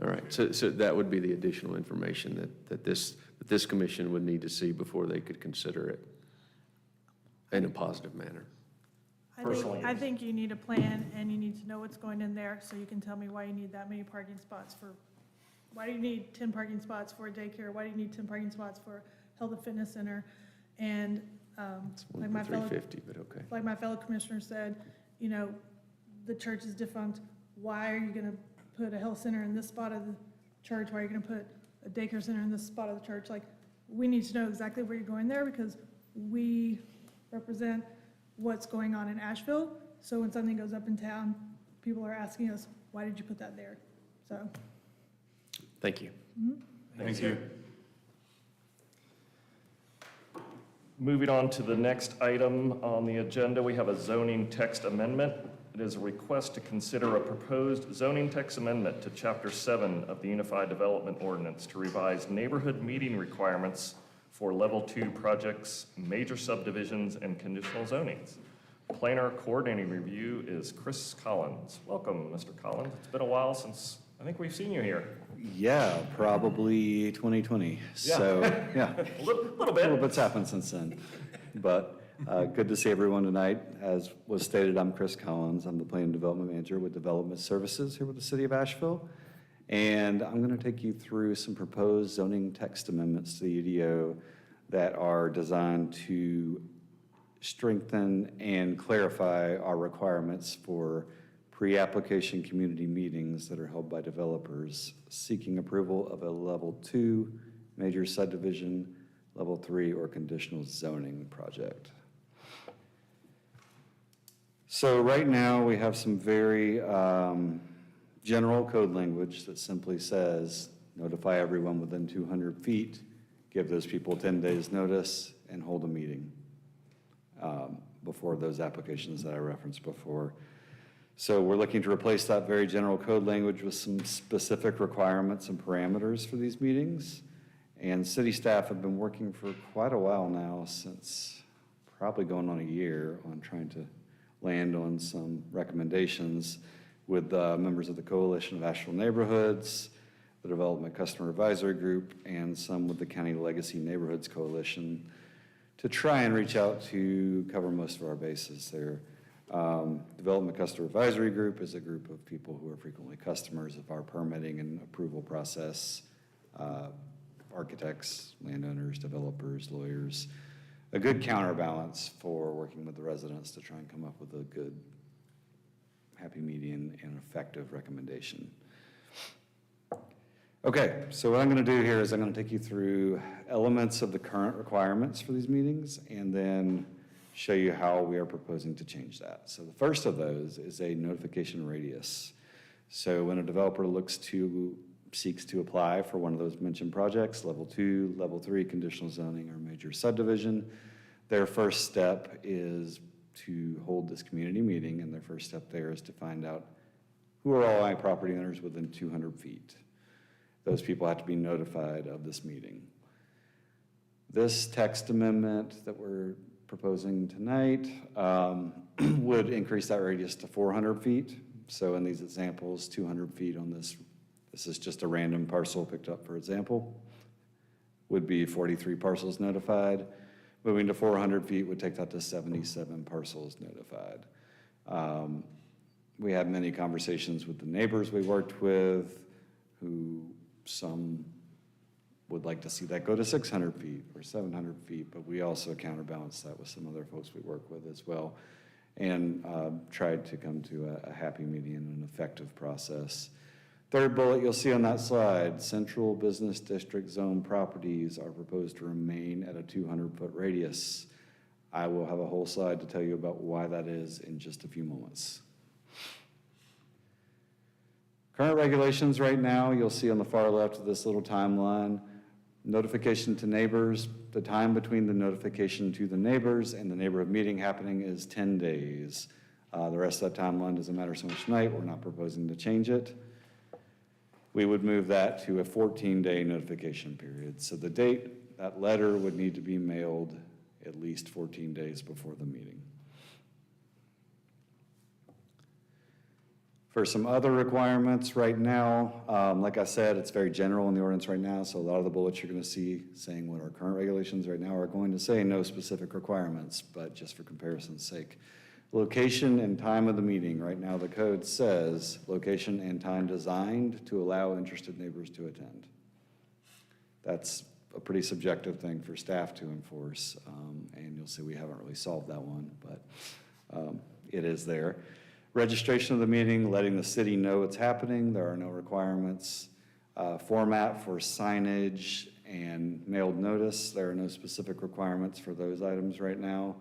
H: All right, so that would be the additional information that this commission would need to see before they could consider it in a positive manner.
C: Personally,
B: I think you need a plan, and you need to know what's going in there, so you can tell me why you need that many parking spots why do you need 10 parking spots for a daycare? Why do you need 10 parking spots for health and fitness center? And
H: It's
B: like
H: one
B: my
H: for
B: fellow
H: 350, but okay.
B: like my fellow commissioner said, the church is defunct. Why are you gonna put a health center in this spot of the church? Why are you gonna put a daycare center in this spot of the church? Like, we need to know exactly where you're going there, because we represent what's going on in Asheville. So when something goes up in town, people are asking us, why did you put that there? So,
H: Thank you.
K: Thank you.
C: Moving on to the next item on the agenda, we have a zoning text amendment. It is a request to consider a proposed zoning text amendment to Chapter 7 of the Unified Development Ordinance to revise neighborhood meeting requirements for Level 2 projects, major subdivisions, and conditional zonings. Planner coordinating review is Chris Collins. Welcome, Mr. Collins. It's been a while since I think we've seen you here.
N: Yeah, probably 2020. So, yeah,
C: A little
N: a little
C: bit.
N: bit's happened since then. But good to see everyone tonight. As was stated, I'm Chris Collins. I'm the Planning and Development Manager with Development Services here with the City of Asheville. And I'm going to take you through some proposed zoning text amendments to the UDO that are designed to strengthen and clarify our requirements for pre-application community meetings that are held by developers seeking approval of a Level 2 major subdivision, Level 3, or conditional zoning project. So right now, we have some very general code language that simply says, notify everyone within 200 feet, give those people 10 days' notice, and hold a meeting before those applications that I referenced before. So we're looking to replace that very general code language with some specific requirements and parameters for these meetings. And city staff have been working for quite a while now, since probably going on a year, on trying to land on some recommendations with members of the Coalition of Asheville Neighborhoods, the Development Customer Advisory Group, and some with the County Legacy Neighborhoods Coalition, to try and reach out to cover most of our bases there. Development Customer Advisory Group is a group of people who are frequently customers of our permitting and approval process, architects, landowners, developers, lawyers, a good counterbalance for working with the residents to try and come up with a good, happy median and effective recommendation. Okay, so what I'm going to do here is I'm going to take you through elements of the current requirements for these meetings, and then show you how we are proposing to change that. So the first of those is a notification radius. So when a developer looks to seeks to apply for one of those mentioned projects, level 2, level 3, conditional zoning, or major subdivision, their first step is to hold this community meeting, and their first step there is to find out who are all my property owners within 200 feet. Those people have to be notified of this meeting. This text amendment that we're proposing tonight would increase that radius to 400 feet. So in these examples, 200 feet on this is just a random parcel picked up for example, would be 43 parcels notified. Moving to 400 feet would take that to 77 parcels notified. We had many conversations with the neighbors we worked with, who some would like to see that go to 600 feet or 700 feet, but we also counterbalance that with some other folks we work with as well, and tried to come to a happy median and an effective process. Third bullet you'll see on that slide, central business district zone properties are proposed to remain at a 200-foot radius. I will have a whole slide to tell you about why that is in just a few moments. Current regulations right now, you'll see on the far left of this little timeline, notification to neighbors. The time between the notification to the neighbors and the neighborhood meeting happening is 10 days. The rest of that timeline doesn't matter so much tonight. We're not proposing to change it. We would move that to a 14-day notification period. So the date, that letter would need to be mailed at least 14 days before the meeting. For some other requirements right now, like I said, it's very general in the ordinance right now, so a lot of the bullets you're going to see saying what our current regulations right now are going to say no specific requirements, but just for comparison's sake. Location and time of the meeting. Right now the code says location and time designed to allow interested neighbors to attend. That's a pretty subjective thing for staff to enforce, and you'll see we haven't really solved that one, but it is there. Registration of the meeting, letting the city know it's happening. There are no requirements. Format for signage and mailed notice. There are no specific requirements for those items right now.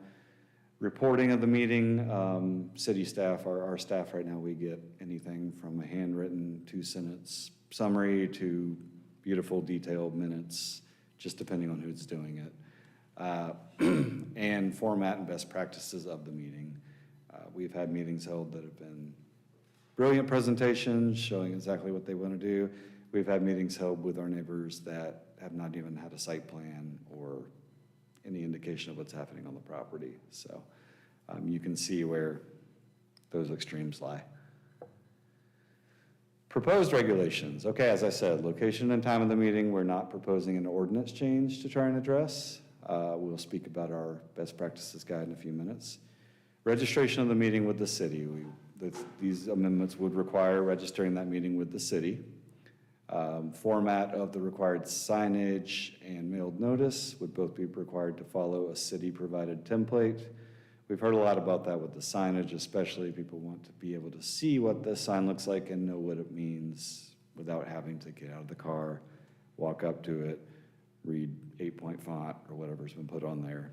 N: Reporting of the meeting, city staff, our staff right now, we get anything from a handwritten 2-sentence summary to beautiful detailed minutes, just depending on who's doing it. And format and best practices of the meeting. We've had meetings held that have been brilliant presentations showing exactly what they want to do. We've had meetings held with our neighbors that have not even had a site plan or any indication of what's happening on the property. So you can see where those extremes lie. Proposed regulations. Okay, as I said, location and time of the meeting, we're not proposing an ordinance change to try and address. We'll speak about our best practices guide in a few minutes. Registration of the meeting with the city. These amendments would require registering that meeting with the city. Format of the required signage and mailed notice would both be required to follow a city-provided template. We've heard a lot about that with the signage, especially people want to be able to see what this sign looks like and know what it means without having to get out of the car, walk up to it, read 8-point font or whatever's been put on there,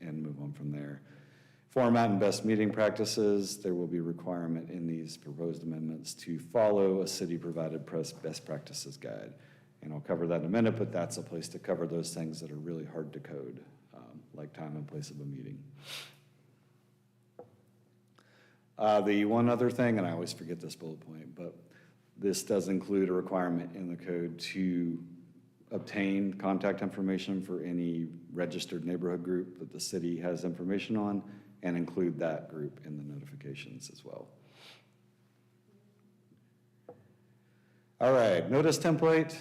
N: and move on from there. Format and best meeting practices, there will be a requirement in these proposed amendments to follow a city-provided best practices guide. And I'll cover that in a minute, but that's a place to cover those things that are really hard to code, like time and place of a meeting. The one other thing, and I always forget this bullet point, but this does include a requirement in the code to obtain contact information for any registered neighborhood group that the city has information on, and include that group in the notifications as well. All right, notice template,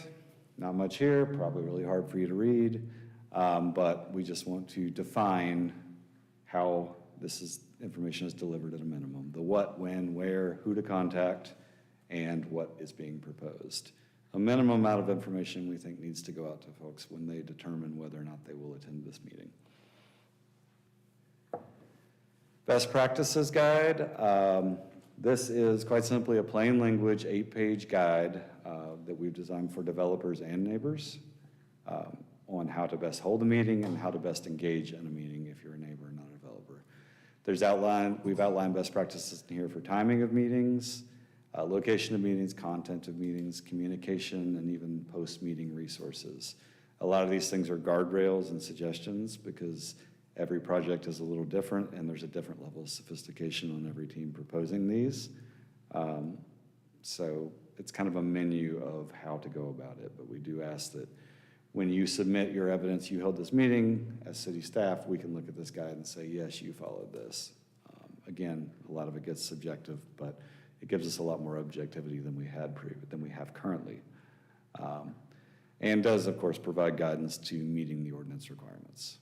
N: not much here, probably really hard for you to read, but we just want to define how information is delivered at a minimum. The what, when, where, who to contact, and what is being proposed. A minimum amount of information we think needs to go out to folks when they determine whether or not they will attend this meeting. Best practices guide. This is quite simply a plain language 8-page guide that we've designed for developers and neighbors on how to best hold a meeting and how to best engage in a meeting if you're a neighbor and not a developer. We've outlined best practices in here for timing of meetings, location of meetings, content of meetings, communication, and even post-meeting resources. A lot of these things are guardrails and suggestions because every project is a little different and there's a different level of sophistication on every team proposing these. So it's kind of a menu of how to go about it, but we do ask that when you submit your evidence, you held this meeting, as city staff, we can look at this guide and say, yes, you followed this. Again, a lot of it gets subjective, but it gives us a lot more objectivity than we have currently. And does, of course, provide guidance to meeting the ordinance requirements.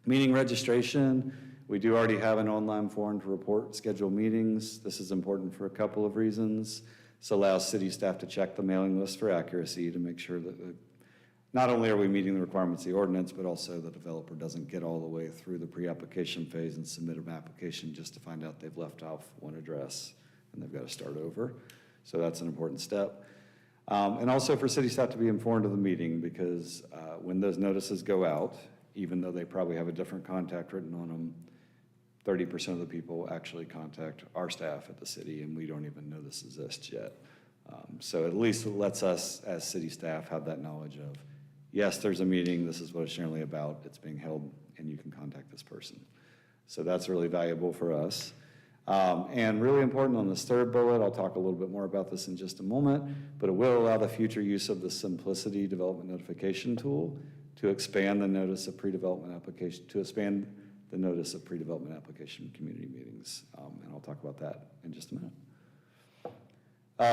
N: Meeting registration, we do already have an online form to report scheduled meetings. This is important for a couple of reasons. This allows city staff to check the mailing list for accuracy to make sure that not only are we meeting the requirements of the ordinance, but also the developer doesn't get all the way through the pre-application phase and submit an application just to find out they've left off one address and they've got to start over. So that's an important step. And also for city staff to be informed of the meeting because when those notices go out, even though they probably have a different contact written on them, 30% of the people actually contact our staff at the city, and we don't even know this exists yet. So at least it lets us, as city staff, have that knowledge of, yes, there's a meeting, this is what it's generally about, it's being held, and you can contact this person. So that's really valuable for us. And really important on this third bullet, I'll talk a little bit more about this in just a moment, but it will allow the future use of the Simplicity Development Notification tool to expand the notice of pre-development application, community meetings. And I'll talk about that in just a minute.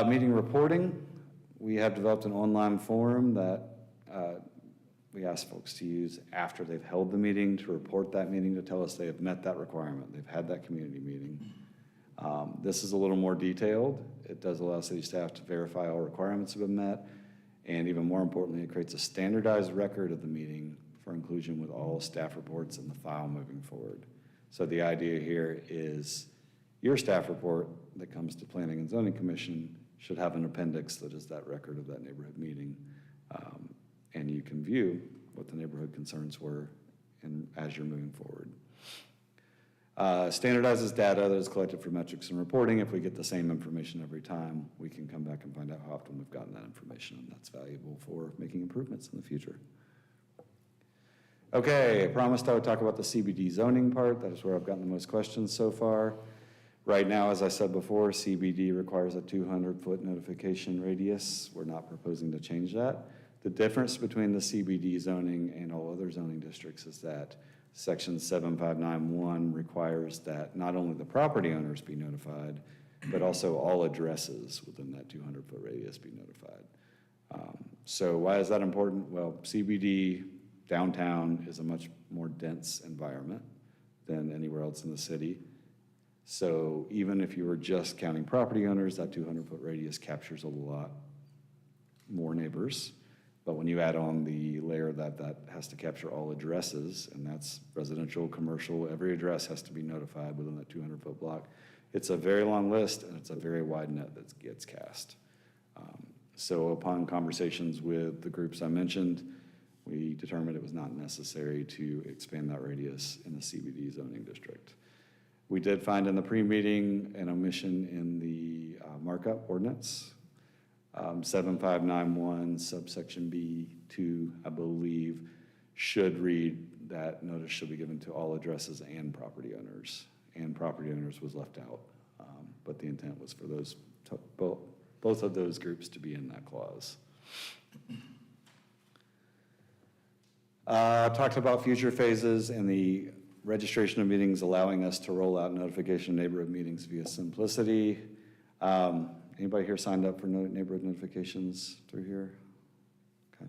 N: Meeting reporting, we have developed an online form that we ask folks to use after they've held the meeting to report that meeting to tell us they have met that requirement. They've had that community meeting. This is a little more detailed. It does allow city staff to verify all requirements have been met. And even more importantly, it creates a standardized record of the meeting for inclusion with all staff reports in the file moving forward. So the idea here is your staff report that comes to Planning and Zoning Commission should have an appendix that is that record of that neighborhood meeting. And you can view what the neighborhood concerns were as you're moving forward. Standardizes data that is collected for metrics and reporting. If we get the same information every time, we can come back and find out how often we've gotten that information, and that's valuable for making improvements in the future. Okay, I promised I would talk about the CBD zoning part. That is where I've gotten the most questions so far. Right now, as I said before, CBD requires a 200-foot notification radius. We're not proposing to change that. The difference between the CBD zoning and all other zoning districts is that Section 7591 requires that not only the property owners be notified, but also all addresses within that 200-foot radius be notified. So why is that important? Well, CBD downtown is a much more dense environment than anywhere else in the city. So even if you were just counting property owners, that 200-foot radius captures a lot more neighbors. But when you add on the layer that has to capture all addresses, and that's residential, commercial, every address has to be notified within that 200-foot block. It's a very long list, and it's a very wide net that gets cast. So upon conversations with the groups I mentioned, we determined it was not necessary to expand that radius in the CBD zoning district. We did find in the pre-meeting an omission in the markup ordinance. 7591 subsection B2, I believe, should read that notice should be given to all addresses and property owners. And property owners was left out, but the intent was for those both of those groups to be in that clause. Talked about future phases and the registration of meetings allowing us to roll out notification of neighborhood meetings via Simplicity. Anybody here signed up for neighborhood notifications through here? Okay.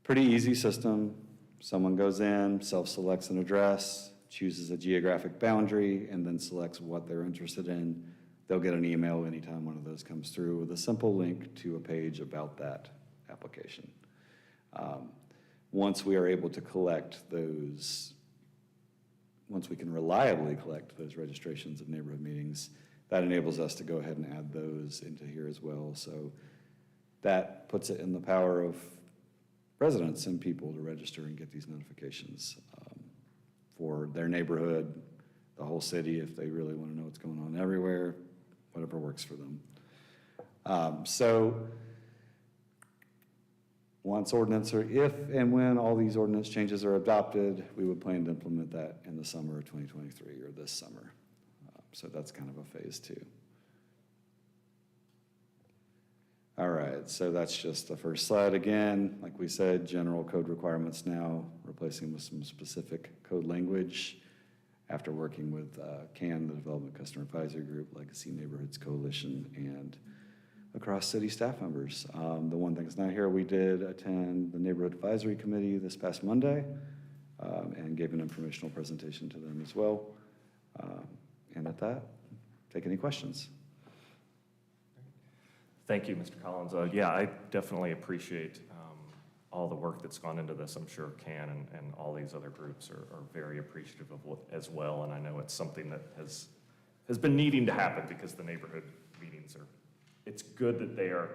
N: Pretty easy system. Someone goes in, self-selects an address, chooses a geographic boundary, and then selects what they're interested in. They'll get an email anytime one of those comes through with a simple link to a page about that application. Once we are able to collect those, once we can reliably collect those registrations of neighborhood meetings, that enables us to go ahead and add those into here as well. So that puts it in the power of residents and people to register and get these notifications for their neighborhood, the whole city, if they really want to know what's going on everywhere, whatever works for them. So once ordinance, or if and when all these ordinance changes are adopted, we would plan to implement that in the summer of 2023 or this summer. So that's kind of a phase 2. All right, so that's just the first slide. Again, like we said, general code requirements now, replacing with some specific code language after working with CAN, the Development Customer Advisory Group, Legacy Neighborhoods Coalition, and across city staff members. The one thing that's not here, we did attend the Neighborhood Advisory Committee this past Monday and gave an informational presentation to them as well. And at that, take any questions.
C: Thank you, Mr. Collins. Yeah, I definitely appreciate all the work that's gone into this. I'm sure CAN and all these other groups are very appreciative of it as well. And I know it's something that has been needing to happen because the neighborhood meetings it's good that they are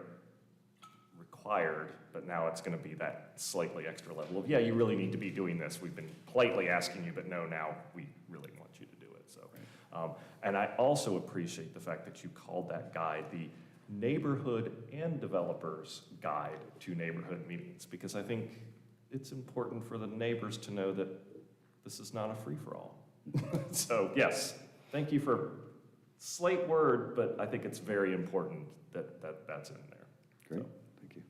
C: required, but now it's going to be that slightly extra level of, yeah, you really need to be doing this. We've been politely asking you, but no, now we really want you to do it. So, and I also appreciate the fact that you called that guide the Neighborhood and Developers Guide to Neighborhood Meetings, because I think it's important for the neighbors to know that this is not a free-for-all. So yes, thank you for slight word, but I think it's very important that that's in there.
N: Great, thank you.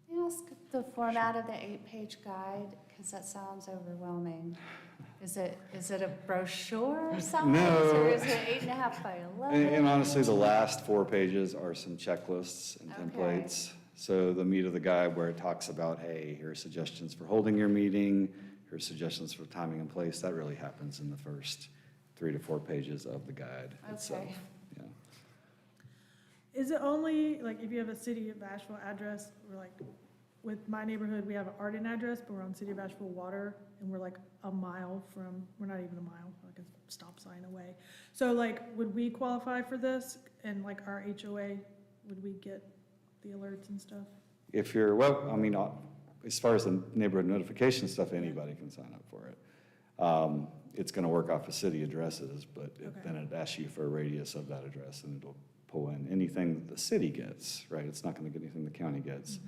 E: Can I ask the format of the 8-page guide, because that sounds overwhelming. Is it a brochure size, or is it 8.5 by 11?
N: And honestly, the last 4 pages are some checklists and templates. So the meat of the guide where it talks about, hey, here are suggestions for holding your meeting, here's suggestions for timing and place, that really happens in the first 3 to 4 pages of the guide itself. Yeah.
B: Is it only, like, if you have a City of Asheville address, or like, with my neighborhood, we have an Arden address, but we're on City of Asheville water, and we're like a mile from, we're not even a mile, like a stop sign away. So like, would we qualify for this? And like our HOA, would we get the alerts and stuff?
N: If you're, well, I mean, as far as the neighborhood notification stuff, anybody can sign up for it. It's gonna work off of city addresses, but then it asks you for a radius of that address, and it'll pull in anything that the city gets, right? It's not gonna get anything the county gets.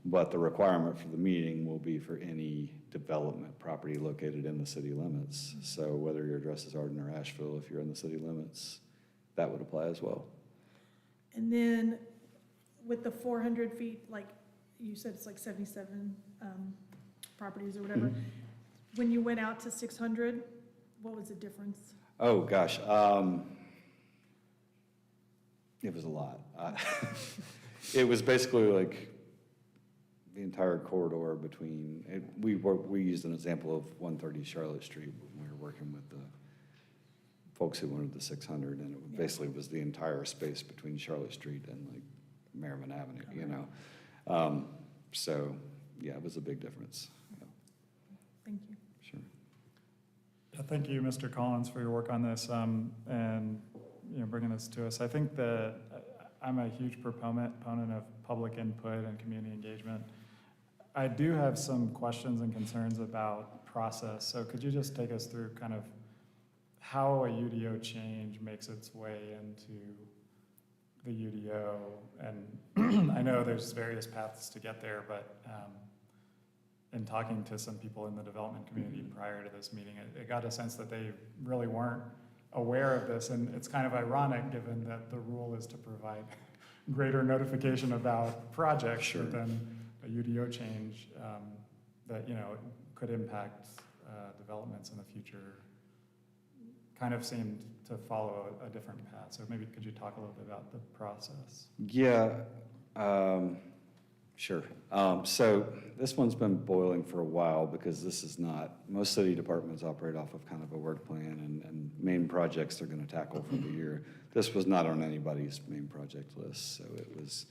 N: But the requirement for the meeting will be for any development property located in the city limits. So whether your address is Arden or Asheville, if you're in the city limits, that would apply as well.
B: And then with the 400 feet, like you said, it's like 77 properties or whatever. When you went out to 600, what was the difference?
N: Oh, gosh. It was a lot. It was basically like the entire corridor between, we used an example of 130 Charlotte Street when we were working with the folks who wanted the 600, and it basically was the entire space between Charlotte Street and like Merriman Avenue, you know? So, yeah, it was a big difference. Yeah.
B: Thank you.
N: Sure.
G: Thank you, Mr. Collins, for your work on this and bringing this to us. I think that I'm a huge proponent of public input and community engagement. I do have some questions and concerns about process. So could you just take us through kind of how a UDO change makes its way into the UDO? And I know there's various paths to get there, but in talking to some people in the development community prior to this meeting, I got a sense that they really weren't aware of this. And it's kind of ironic given that the rule is to provide greater notification about projects, but then a UDO change that, could impact developments in the future kind of seemed to follow a different path. So maybe could you talk a little bit about the process?
N: Yeah, sure. So this one's been boiling for a while because this is not, most city departments operate off of kind of a work plan and main projects they're going to tackle for the year. This was not on anybody's main project list, so it was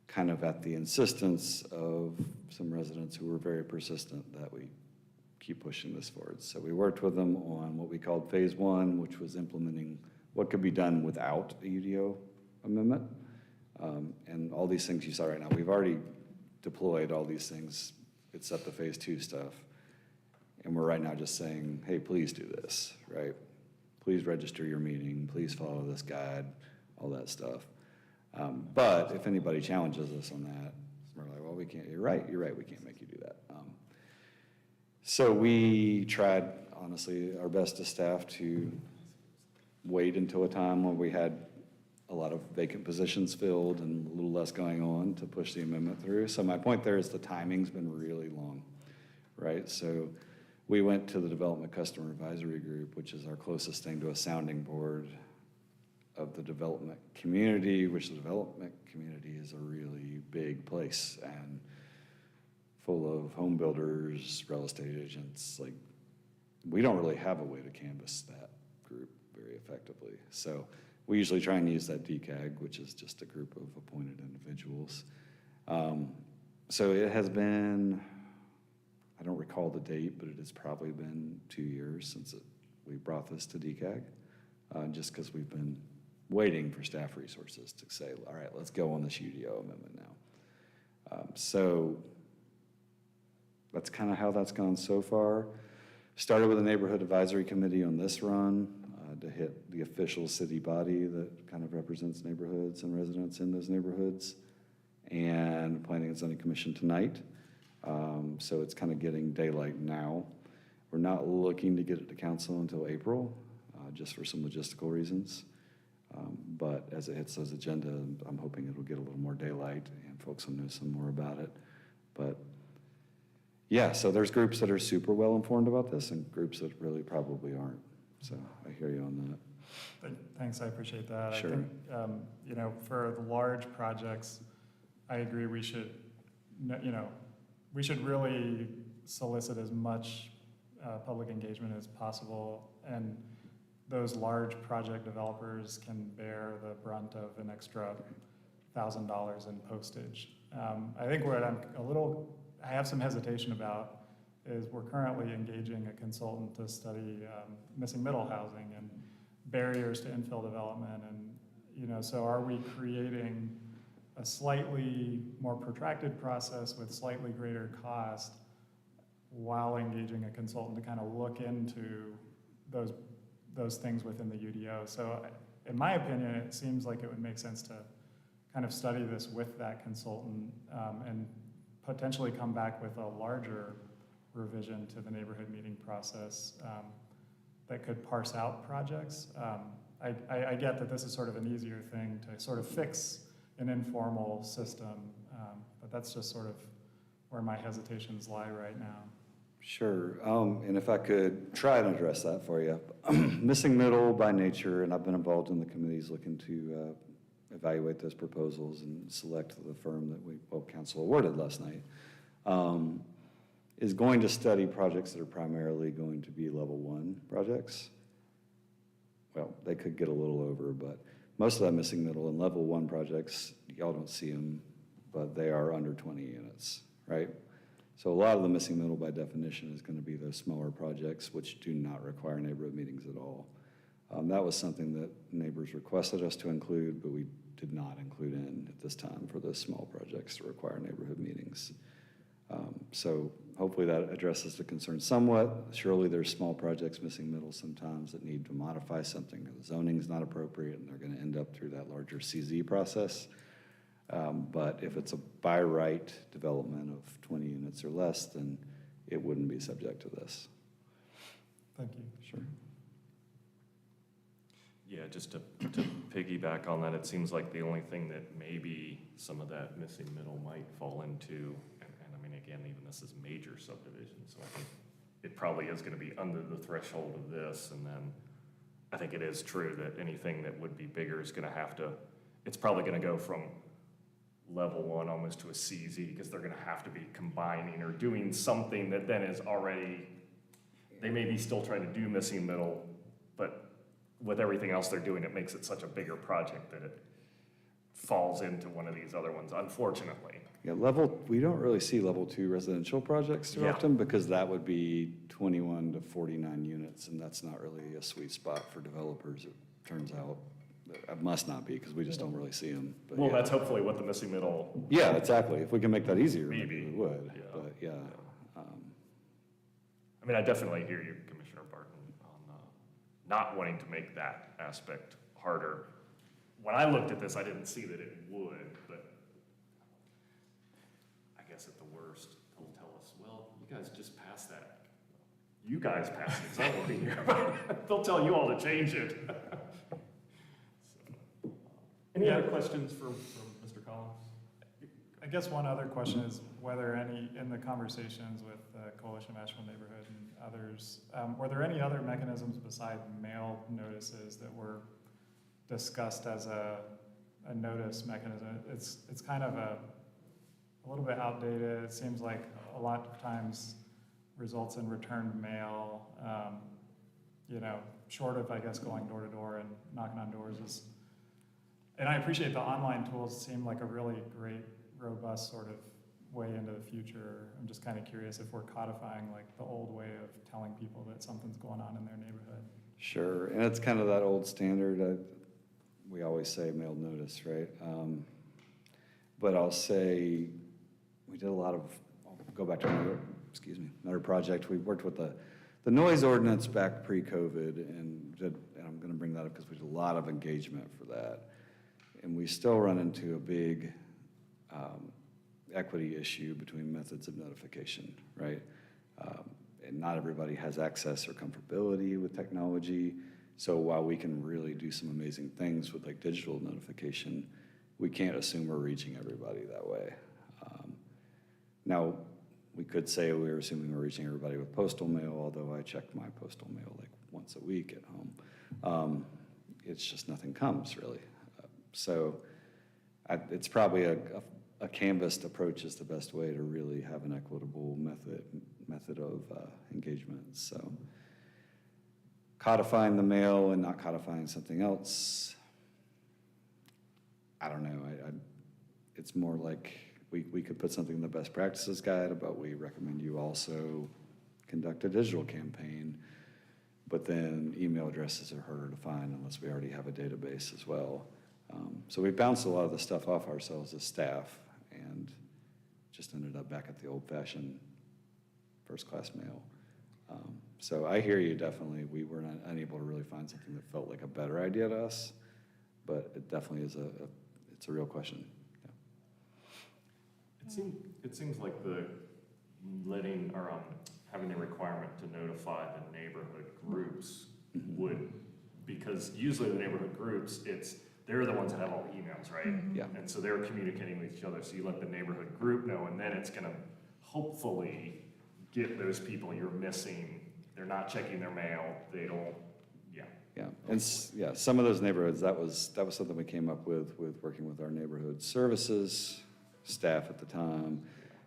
N: kind of at the insistence of some residents who were very persistent that we keep pushing this forward. So we worked with them on what we called phase 1, which was implementing what could be done without a UDO amendment. And all these things you saw right now, we've already deployed all these things except the phase 2 stuff. And we're right now just saying, hey, please do this, right? please register your meeting, please follow this guide, all that stuff. But if anybody challenges us on that, we're like, well, we can't, you're right, we can't make you do that. So we tried, honestly, our best as staff to wait until a time when we had a lot of vacant positions filled and a little less going on to push the amendment through. So my point there is the timing's been really long, right? So we went to the Development Customer Advisory Group, which is our closest thing to a sounding board of the development community, which the development community is a really big place and full of home builders, real estate agents. Like, we don't really have a way to canvass that group very effectively. So we usually try and use that DCAG, which is just a group of appointed individuals. So it has been, I don't recall the date, but it has probably been 2 years since we brought this to DCAG, just because we've been waiting for staff resources to say, all right, let's go on this UDO amendment now. So that's kind of how that's gone so far. Started with a neighborhood advisory committee on this run to hit the official city body that kind of represents neighborhoods and residents in those neighborhoods, and Planning and Zoning Commission tonight. So it's kind of getting daylight now. We're not looking to get it to council until April, just for some logistical reasons. But as it hits those agenda, I'm hoping it'll get a little more daylight and folks will know some more about it. But yeah, so there's groups that are super well informed about this and groups that really probably aren't. So I hear you on that.
G: Thanks, I appreciate that.
N: Sure.
G: I think, you know, for the large projects, I agree we should, you know, we should really solicit as much public engagement as possible, and those large project developers can bear the brunt of an extra $1,000 in postage. I think what I have some hesitation about is we're currently engaging a consultant to study missing middle housing and barriers to infill development, and you know, so are we creating a slightly more protracted process with slightly greater cost while engaging a consultant to kind of look into those things within the UDO? So in my opinion, it seems like it would make sense to kind of study this with that consultant and potentially come back with a larger revision to the neighborhood meeting process that could parse out projects. I get that this is sort of an easier thing to sort of fix an informal system, but that's just sort of where my hesitations lie right now.
N: Sure, and if I could try and address that for you. Missing middle by nature, and I've been involved in the committees looking to evaluate those proposals and select the firm that council awarded last night, is going to study projects that are primarily going to be level 1 projects. Well, they could get a little over, but most of that missing middle and level 1 projects, y'all don't see them, but they are under 20 units, right? So a lot of the missing middle by definition is going to be those smaller projects which do not require neighborhood meetings at all. That was something that neighbors requested us to include, but we did not include in at this time for those small projects that require neighborhood meetings. So hopefully that addresses the concern somewhat. Surely there's small projects missing middle sometimes that need to modify something, or the zoning's not appropriate and they're going to end up through that larger CZ process. But if it's a by right development of 20 units or less, then it wouldn't be subject to this.
G: Thank you.
N: Sure.
C: Yeah, just to piggyback on that, it seems like the only thing that maybe some of that missing middle might fall into, and I mean, again, even this is major subdivision, so I think it probably is going to be under the threshold of this, and then I think it is true that anything that would be bigger is going to have to, it's probably going to go from level 1 almost to a CZ, because they're going to have to be combining or doing something that then is already, they may be still trying to do missing middle, but with everything else they're doing, it makes it such a bigger project that it falls into one of these other ones, unfortunately.
N: Yeah, we don't really see level 2 residential projects too often, because that would be 21 to 49 units, and that's not really a sweet spot for developers, it turns out. It must not be, because we just don't really see them. But
C: Well,
N: yeah.
C: that's hopefully what the missing middle.
N: Yeah, exactly. If we can make that easier,
C: Maybe.
N: we would.
C: Yeah.
N: But yeah.
C: I mean, I definitely hear you, Commissioner Barton, on not wanting to make that aspect harder. When I looked at this, I didn't see that it would, but I guess at the worst, they'll tell us, well, you guys just passed that. You guys passed it, 'cause I won't be here, but they'll tell you all to change it. So, any other questions from Mr. Collins?
G: I guess one other question is whether any, in the conversations with the Coalition of Asheville Neighborhood and others, were there any other mechanisms beside mail notices that were discussed as a notice mechanism? It's kind of a little bit outdated. It seems like a lot of times results in returned mail, you know, short of, I guess, going door to door and knocking on doors is, and I appreciate the online tools seem like a really great, robust sort of way into the future. I'm just kind of curious if we're codifying like the old way of telling people that something's going on in their neighborhood.
N: Sure, and it's kind of that old standard, we always say mailed notice, right? But I'll say, we did a lot of, I'll go back to another project. We worked with the noise ordinance back pre-COVID, and I'm gonna bring that up because we did a lot of engagement for that. And we still run into a big equity issue between methods of notification, right? And not everybody has access or comfortability with technology. So while we can really do some amazing things with like digital notification, we can't assume we're reaching everybody that way. Now, we could say we were assuming we're reaching everybody with postal mail, although I check my postal mail like once a week at home. It's just nothing comes really. It's probably a canvassed approach is the best way to really have an equitable method of engagement. So codifying the mail and not codifying something else, I don't know. It's more like we could put something in the best practices guide, but we recommend you also conduct a digital campaign. But then email addresses are harder to find unless we already have a database as well. So we bounced a lot of the stuff off ourselves as staff and just ended up back at the old-fashioned first-class mail. So I hear you definitely. We were not unable to really find something that felt like a better idea to us, but it definitely is it's a real question. Yeah.
C: It seems like the letting or having the requirement to notify the neighborhood groups would, because usually the neighborhood groups, they're the ones that have all the emails, right?
N: Yeah.
C: And so they're communicating with each other. So you let the neighborhood group know, and then it's gonna hopefully get those people you're missing. They're not checking their mail. They don't,
N: Yeah, and some of those neighborhoods, that was something we came up with working with our neighborhood services staff at the time.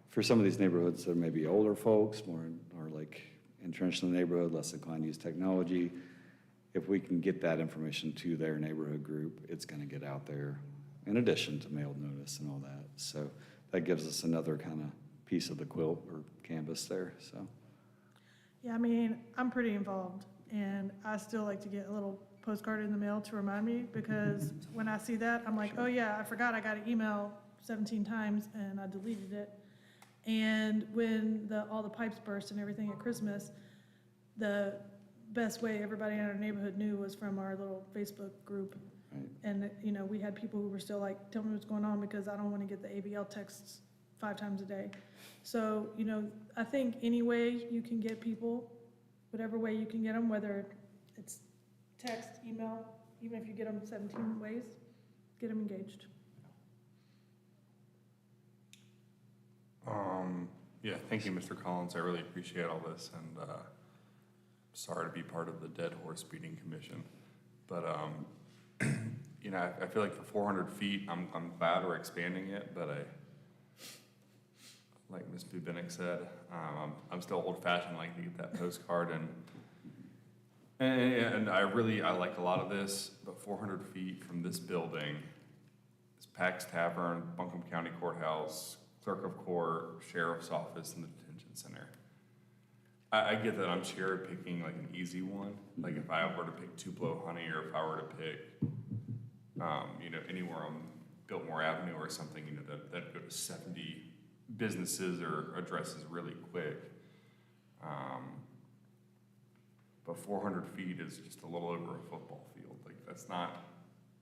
N: For some of these neighborhoods, there may be older folks, more like entrenched in the neighborhood, less inclined to use technology. If we can get that information to their neighborhood group, it's gonna get out there in addition to mailed notice and all that. So that gives us another kind of piece of the quilt or canvas there, so.
B: Yeah, I mean, I'm pretty involved, and I still like to get a little postcard in the mail to remind me, because when I see that, I'm like, oh yeah, I forgot I got an email 17 times and I deleted it. And when all the pipes burst and everything at Christmas, the best way everybody in our neighborhood knew was from our little Facebook group.
N: Right.
B: And, you know, we had people who were still like, tell me what's going on because I don't want to get the ABL texts 5 times a day. So, you know, I think any way you can get people, whatever way you can get them, whether it's text, email, even if you get them 17 ways, get them engaged.
K: Yeah, thank you, Mr. Collins. I really appreciate all this, and sorry to be part of the Dead Horse Beating Commission. But, you know, I feel like for 400 feet, I'm glad we're expanding it, but like Ms. Bubenik said, I'm still old-fashioned, like to get that postcard, and I like a lot of this, but 400 feet from this building is Pax Tavern, Buncombe County Courthouse, Clerk of Court, Sheriff's Office, and the Detention Center. I get that I'm cherry picking like an easy one, like if I were to pick Tupelo Honey, or if I were to pick, you know, anywhere on Biltmore Avenue or something, you know, that go to 70 businesses or addresses really quick. but 400 feet is just a little over a football field. Like, that's not,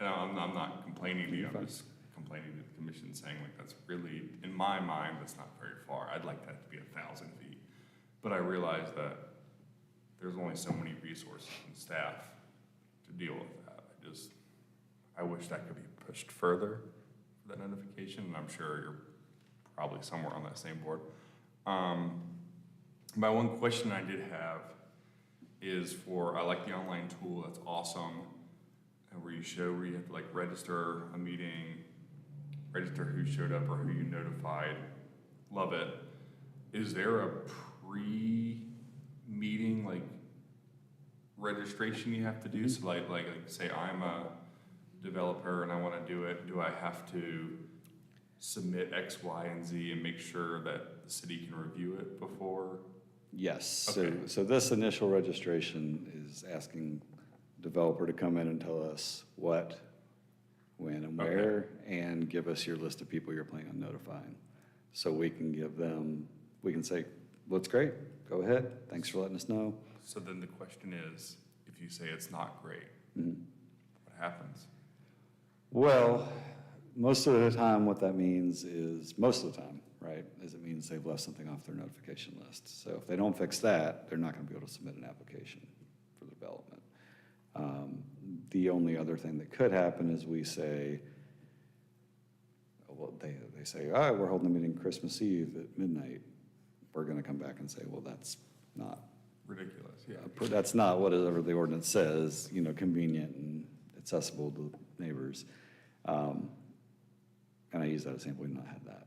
K: and I'm not complaining to you, I'm just complaining to the commission saying like, that's really, in my mind, that's not very far. I'd like that to be 1,000 feet. But I realize that there's only so many resources and staff to deal with that. I wish that could be pushed further for that notification, and I'm sure you're probably somewhere on that same board. My one question I did have is I like the online tool, that's awesome, and where you have to like register a meeting, register who showed up or who you notified. Love it. Is there a pre-meeting like registration you have to do? So like say I'm a developer and I want to do it, do I have to submit X, Y, and Z and make sure that the city can review it before?
N: Yes,
K: Okay.
N: so this initial registration is asking developer to come in and tell us what, when, and where, and give us your list of people you're planning on notifying. So we can we can say, looks great, go ahead, thanks for letting us know.
K: So then the question is, if you say it's not great,
N: Mhm.
K: what happens?
N: Well, most of the time, what that means is, most of the time, right, is it means they've left something off their notification list. So if they don't fix that, they're not gonna be able to submit an application for the development. The only other thing that could happen is we say, well, they say, all right, we're holding a meeting Christmas Eve at midnight. We're gonna come back and say, well, that's not,
K: Ridiculous, yeah.
N: that's not whatever the ordinance says, convenient and accessible to neighbors. And I use that example, we've not had that,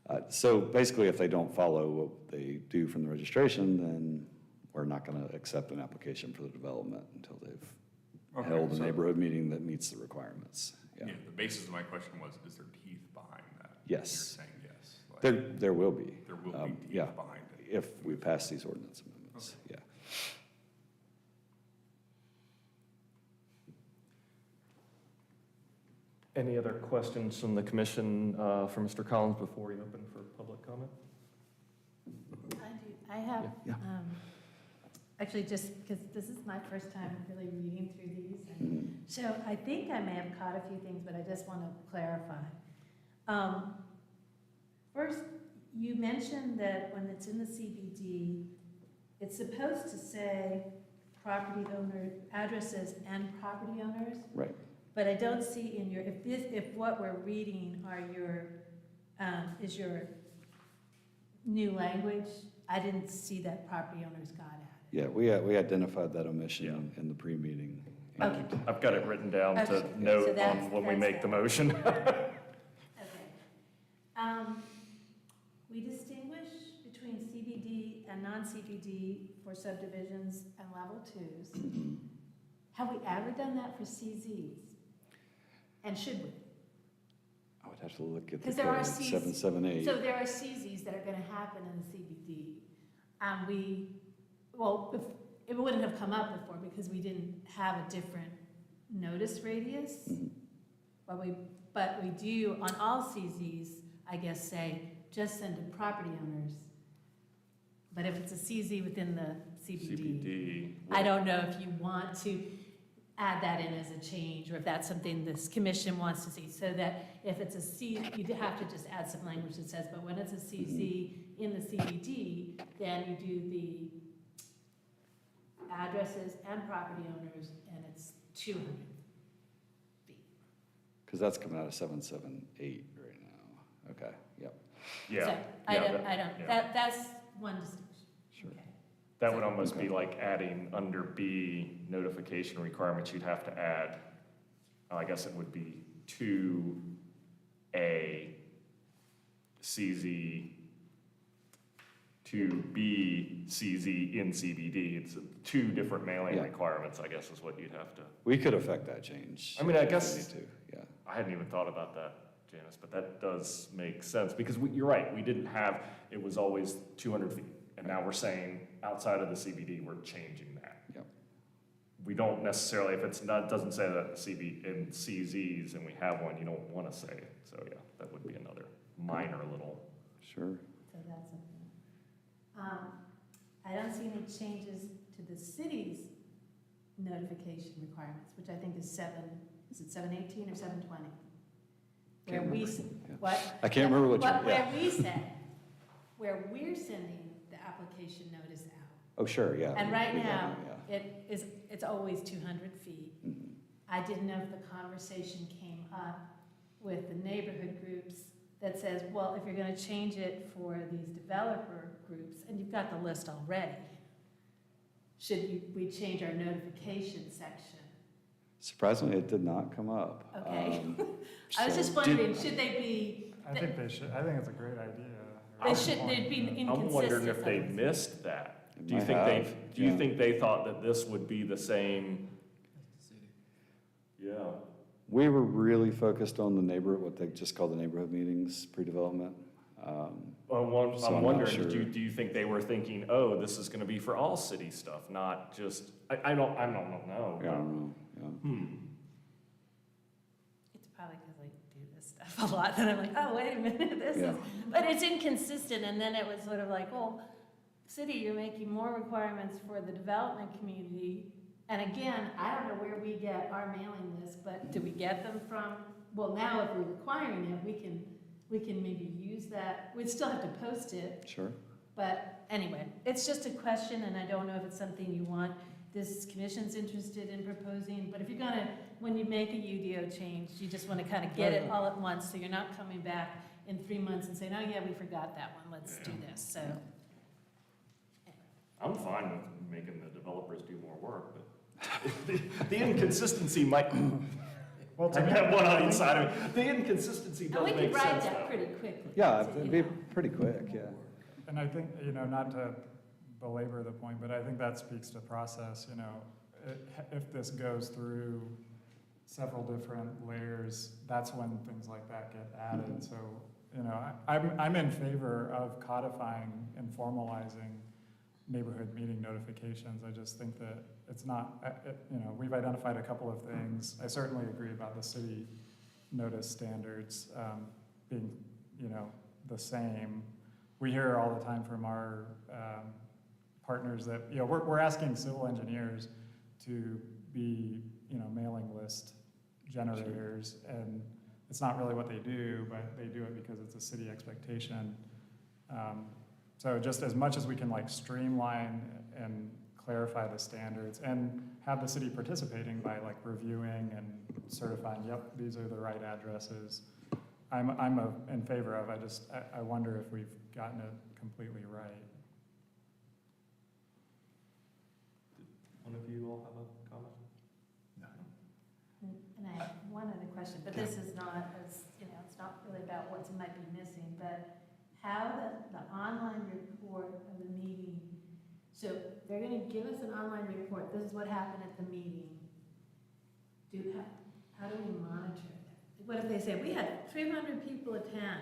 N: but so basically if they don't follow what they do from the registration, then we're not gonna accept an application for the development until they've held a neighborhood meeting that meets the requirements.
K: Yeah, the basis of my question was, is there teeth behind that?
N: Yes.
K: You're saying yes. Like,
N: There will be.
K: There will be teeth
N: yeah,
K: behind it.
N: if we pass these ordinance amendments, yeah.
C: Any other questions from the commission for Mr. Collins before we open for public comment?
A: I have,
N: Yeah.
A: actually, just because this is my first time really reading through these.
N: Mhm.
A: So I think I may have caught a few things, but I just want to clarify. First, you mentioned that when it's in the CBD, it's supposed to say property owner, addresses and property owners,
N: Right.
A: but I don't see in your, if what we're reading are is your new language, I didn't see that property owners got at it.
N: Yeah, we identified that omission in the pre-meeting.
A: Okay.
C: I've got it written down
A: Okay,
C: to
A: so
C: note
A: that's-
C: on when we
A: that's
C: make the
A: that.
C: motion.
A: Okay. We distinguish between CBD and non-CBD for subdivisions and level twos. Have we ever done that for CZs? And should we?
N: I would have to look at the
A: 'Cause there are
N: code,
A: Cs.
N: 778.
A: So there are CZs that are gonna happen in the CBD. And it wouldn't have come up before because we didn't have a different notice radius.
N: Mhm.
A: But we do, on all CZs, I guess, say, just send to property owners. But if it's a CZ within the CBD, I don't know if you want to add that in as a change, or if that's something this commission wants to see, so that if it's a C, you'd have to just add some language that says, but when it's a CZ in the CBD, then you do the addresses and property owners, and it's 200 feet.
N: Because that's coming out of 778 right now. Okay, yep,
C: Yeah.
A: So,
C: yeah,
A: that's one distinction.
N: sure.
A: Okay.
C: That would almost be like adding under B notification requirements, you'd have to add, I guess it would be 2A CZ, 2B CZ in CBD. It's two different mailing
N: Yeah.
C: requirements, I guess is what you'd have to.
N: We could affect that change.
C: I mean, I
N: if we
C: guess-
N: need to, yeah.
C: I hadn't even thought about that, Janice, but that does make sense, because you're right, we didn't have, it was always 200 feet. And now we're saying outside of the CBD, we're changing that.
N: Yep.
C: We don't necessarily, if it's not, doesn't say that in CZs and we have one, you don't want to say it. So yeah, that would be another minor little.
N: Sure.
A: So that's something. I don't see any changes to the city's notification requirements, which I think is 718 or 720? Where
N: Can't
A: we,
N: remember. Yeah.
A: what?
N: I can't remember which
A: What-
N: one, yeah.
A: Where we're sending the application notice out.
N: Oh, sure, yeah.
A: And right
N: we got
A: now,
N: it,
A: it's always 200 feet.
N: yeah. Mhm.
A: I didn't know if the conversation came up with the neighborhood groups that says, well, if you're gonna change it for these developer groups, and you've got the list already, we change our notification section?
N: Surprisingly, it did not come up.
A: Okay. I was
N: so-
A: just wondering, should they be,
G: I think they should, I think it's a great idea.
A: they'd be inconsistent.
C: I'm wondering if they missed that.
N: It
C: Do you
N: might
C: think
N: have,
C: do you
N: yeah.
C: think they thought that this would be the same? Yeah.
N: We were really focused on the what they just call the neighborhood meetings, pre-development.
C: Well,
N: So
C: I'm
N: I'm not
C: wondering,
N: sure.
C: do you think they were thinking, oh, this is gonna be for all city stuff, not just, I don't know.
N: Yeah, I don't know, yeah.
A: It's probably because I do this stuff a lot, that I'm like, oh, wait a minute, this
N: Yeah.
A: is, but it's inconsistent, and then it was sort of like, well, city, you're making more requirements for the development community, and again, I don't know where we get our mailing list, but do we get them from, well, now if we're requiring it, we can maybe use that, we'd still have to post it,
N: Sure.
A: but anyway, it's just a question, and I don't know if it's something you want this commission's interested in proposing, but if you're gonna, when you make a UDO change, you just wanna kind of get it all at once, so you're not coming back in 3 months and saying, oh yeah, we forgot that one, let's do this, so.
C: I'm fine with making the developers do more work, but the inconsistency might,
G: Well,
C: I
G: to me,
C: got one on each side of it. The inconsistency
A: And
C: does
A: we could
C: make
A: write
C: sense,
A: that
C: though.
A: pretty quickly.
N: Yeah,
A: so,
N: it'd
A: you
N: be
A: know.
N: pretty quick, yeah.
G: and I think, not to belabor the point, but I think that speaks to process, if this goes through several different layers, that's when things like that get added. So, I'm in favor of codifying and formalizing neighborhood meeting notifications. I just think that it's not, we've identified a couple of things. I certainly agree about the city notice standards being, the same. We hear all the time from our partners that, we're asking civil engineers to be, mailing list generators, and it's not really what they do, but they do it because it's a city expectation. So just as much as we can streamline and clarify the standards and have the city participating by reviewing and certifying, yep, these are the right addresses, I'm in favor of. I wonder if we've gotten it completely right.
C: One of you all have a comment?
A: And I have one other question, but this is not, it's not really about what might be missing, but how the online report of the meeting, so they're gonna give us an online report, this is what happened at the meeting. How do we monitor it? What if they say, we had 300 people attend?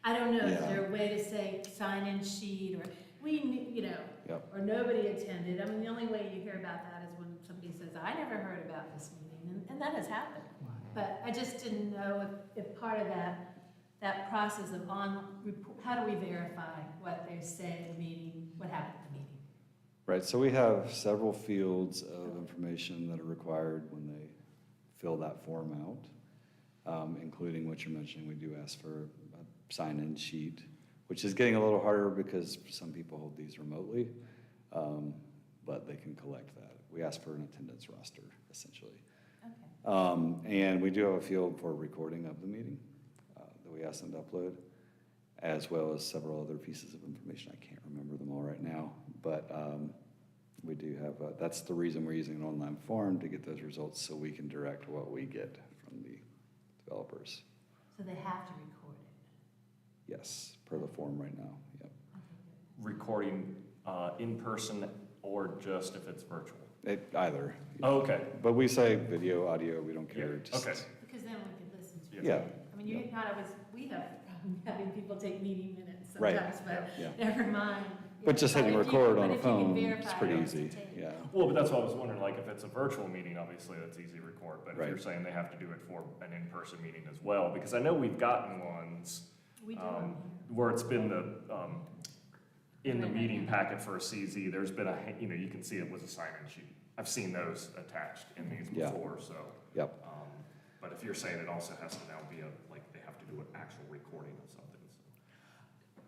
A: I don't know, is
N: Yeah.
A: there a way to say sign-in sheet, or
N: Yep.
A: or nobody attended? I mean, the only way you hear about that is when somebody says, I never heard about this meeting, and that has happened. But I just didn't know if part of that process of how do we verify what they say at the meeting, what happened at the meeting?
N: Right, so we have several fields of information that are required when they fill that form out, including what you're mentioning. We do ask for a sign-in sheet, which is getting a little harder because some people hold these remotely, but they can collect that. We ask for an attendance roster, essentially.
A: Okay.
N: And we do have a field for recording of the meeting that we ask them to upload, as well as several other pieces of information. I can't remember them all right now, but we do have, that's the reason we're using an online form, to get those results so we can direct what we get from the developers.
A: So they have to record it?
N: Yes, per the form right now, yep.
C: Recording in person or just if it's virtual?
N: Either.
C: Oh, okay.
N: But we say video, audio, we don't care.
C: Yeah, okay.
A: Because then we can listen to it.
N: Yeah.
A: I mean, we have having people take meeting minutes
N: Right.
A: sometimes, but
N: Yeah.
A: never mind.
N: But just hitting
A: if you-
N: record on
A: but
N: a
A: if you can
N: phone,
A: verify
N: it's pretty
A: it was
N: easy,
A: taped.
N: yeah.
C: Well, but that's what I was wondering, if it's a virtual meeting, obviously that's easy to record, but if
N: Right.
C: you're saying they have to do it for an in-person meeting as well, because I know we've gotten ones
A: We do.
C: where it's been the in the
A: Right,
C: meeting
A: yeah.
C: packet for a CZ, there's been you can see it was a sign-in sheet. I've seen those attached in these
N: Yeah.
C: before, so.
N: Yep.
C: But if you're saying it also has to now be they have to do an actual recording of something, so.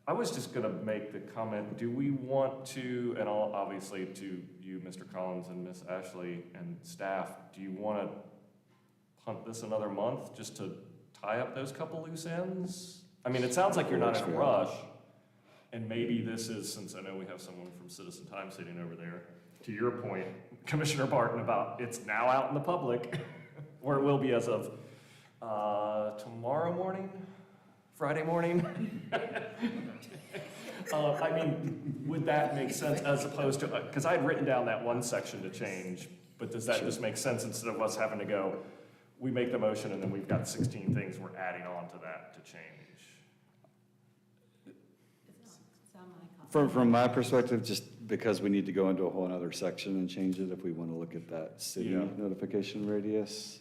C: I was just gonna make the comment, do we want to, and I'll obviously to you, Mr. Collins and Miss Ashley and staff, do you wanna punt this another month just to tie up those couple loose ends? I mean, it sounds like you're not in a rush, and maybe this is, since I know we have someone from Citizen Time sitting over there, to your point, Commissioner Barton, about it's now out in the public, or it will be as of tomorrow morning, Friday morning. I mean, would that make sense as opposed to, because I had written down that one section to change, but does that just make sense instead of us having to go, we make the motion and then we've got 16 things we're adding on to that to change?
A: It's on my copy.
N: From my perspective, just because we need to go into a whole other section and change it, if we want to look at that city
C: Yeah.
N: notification radius,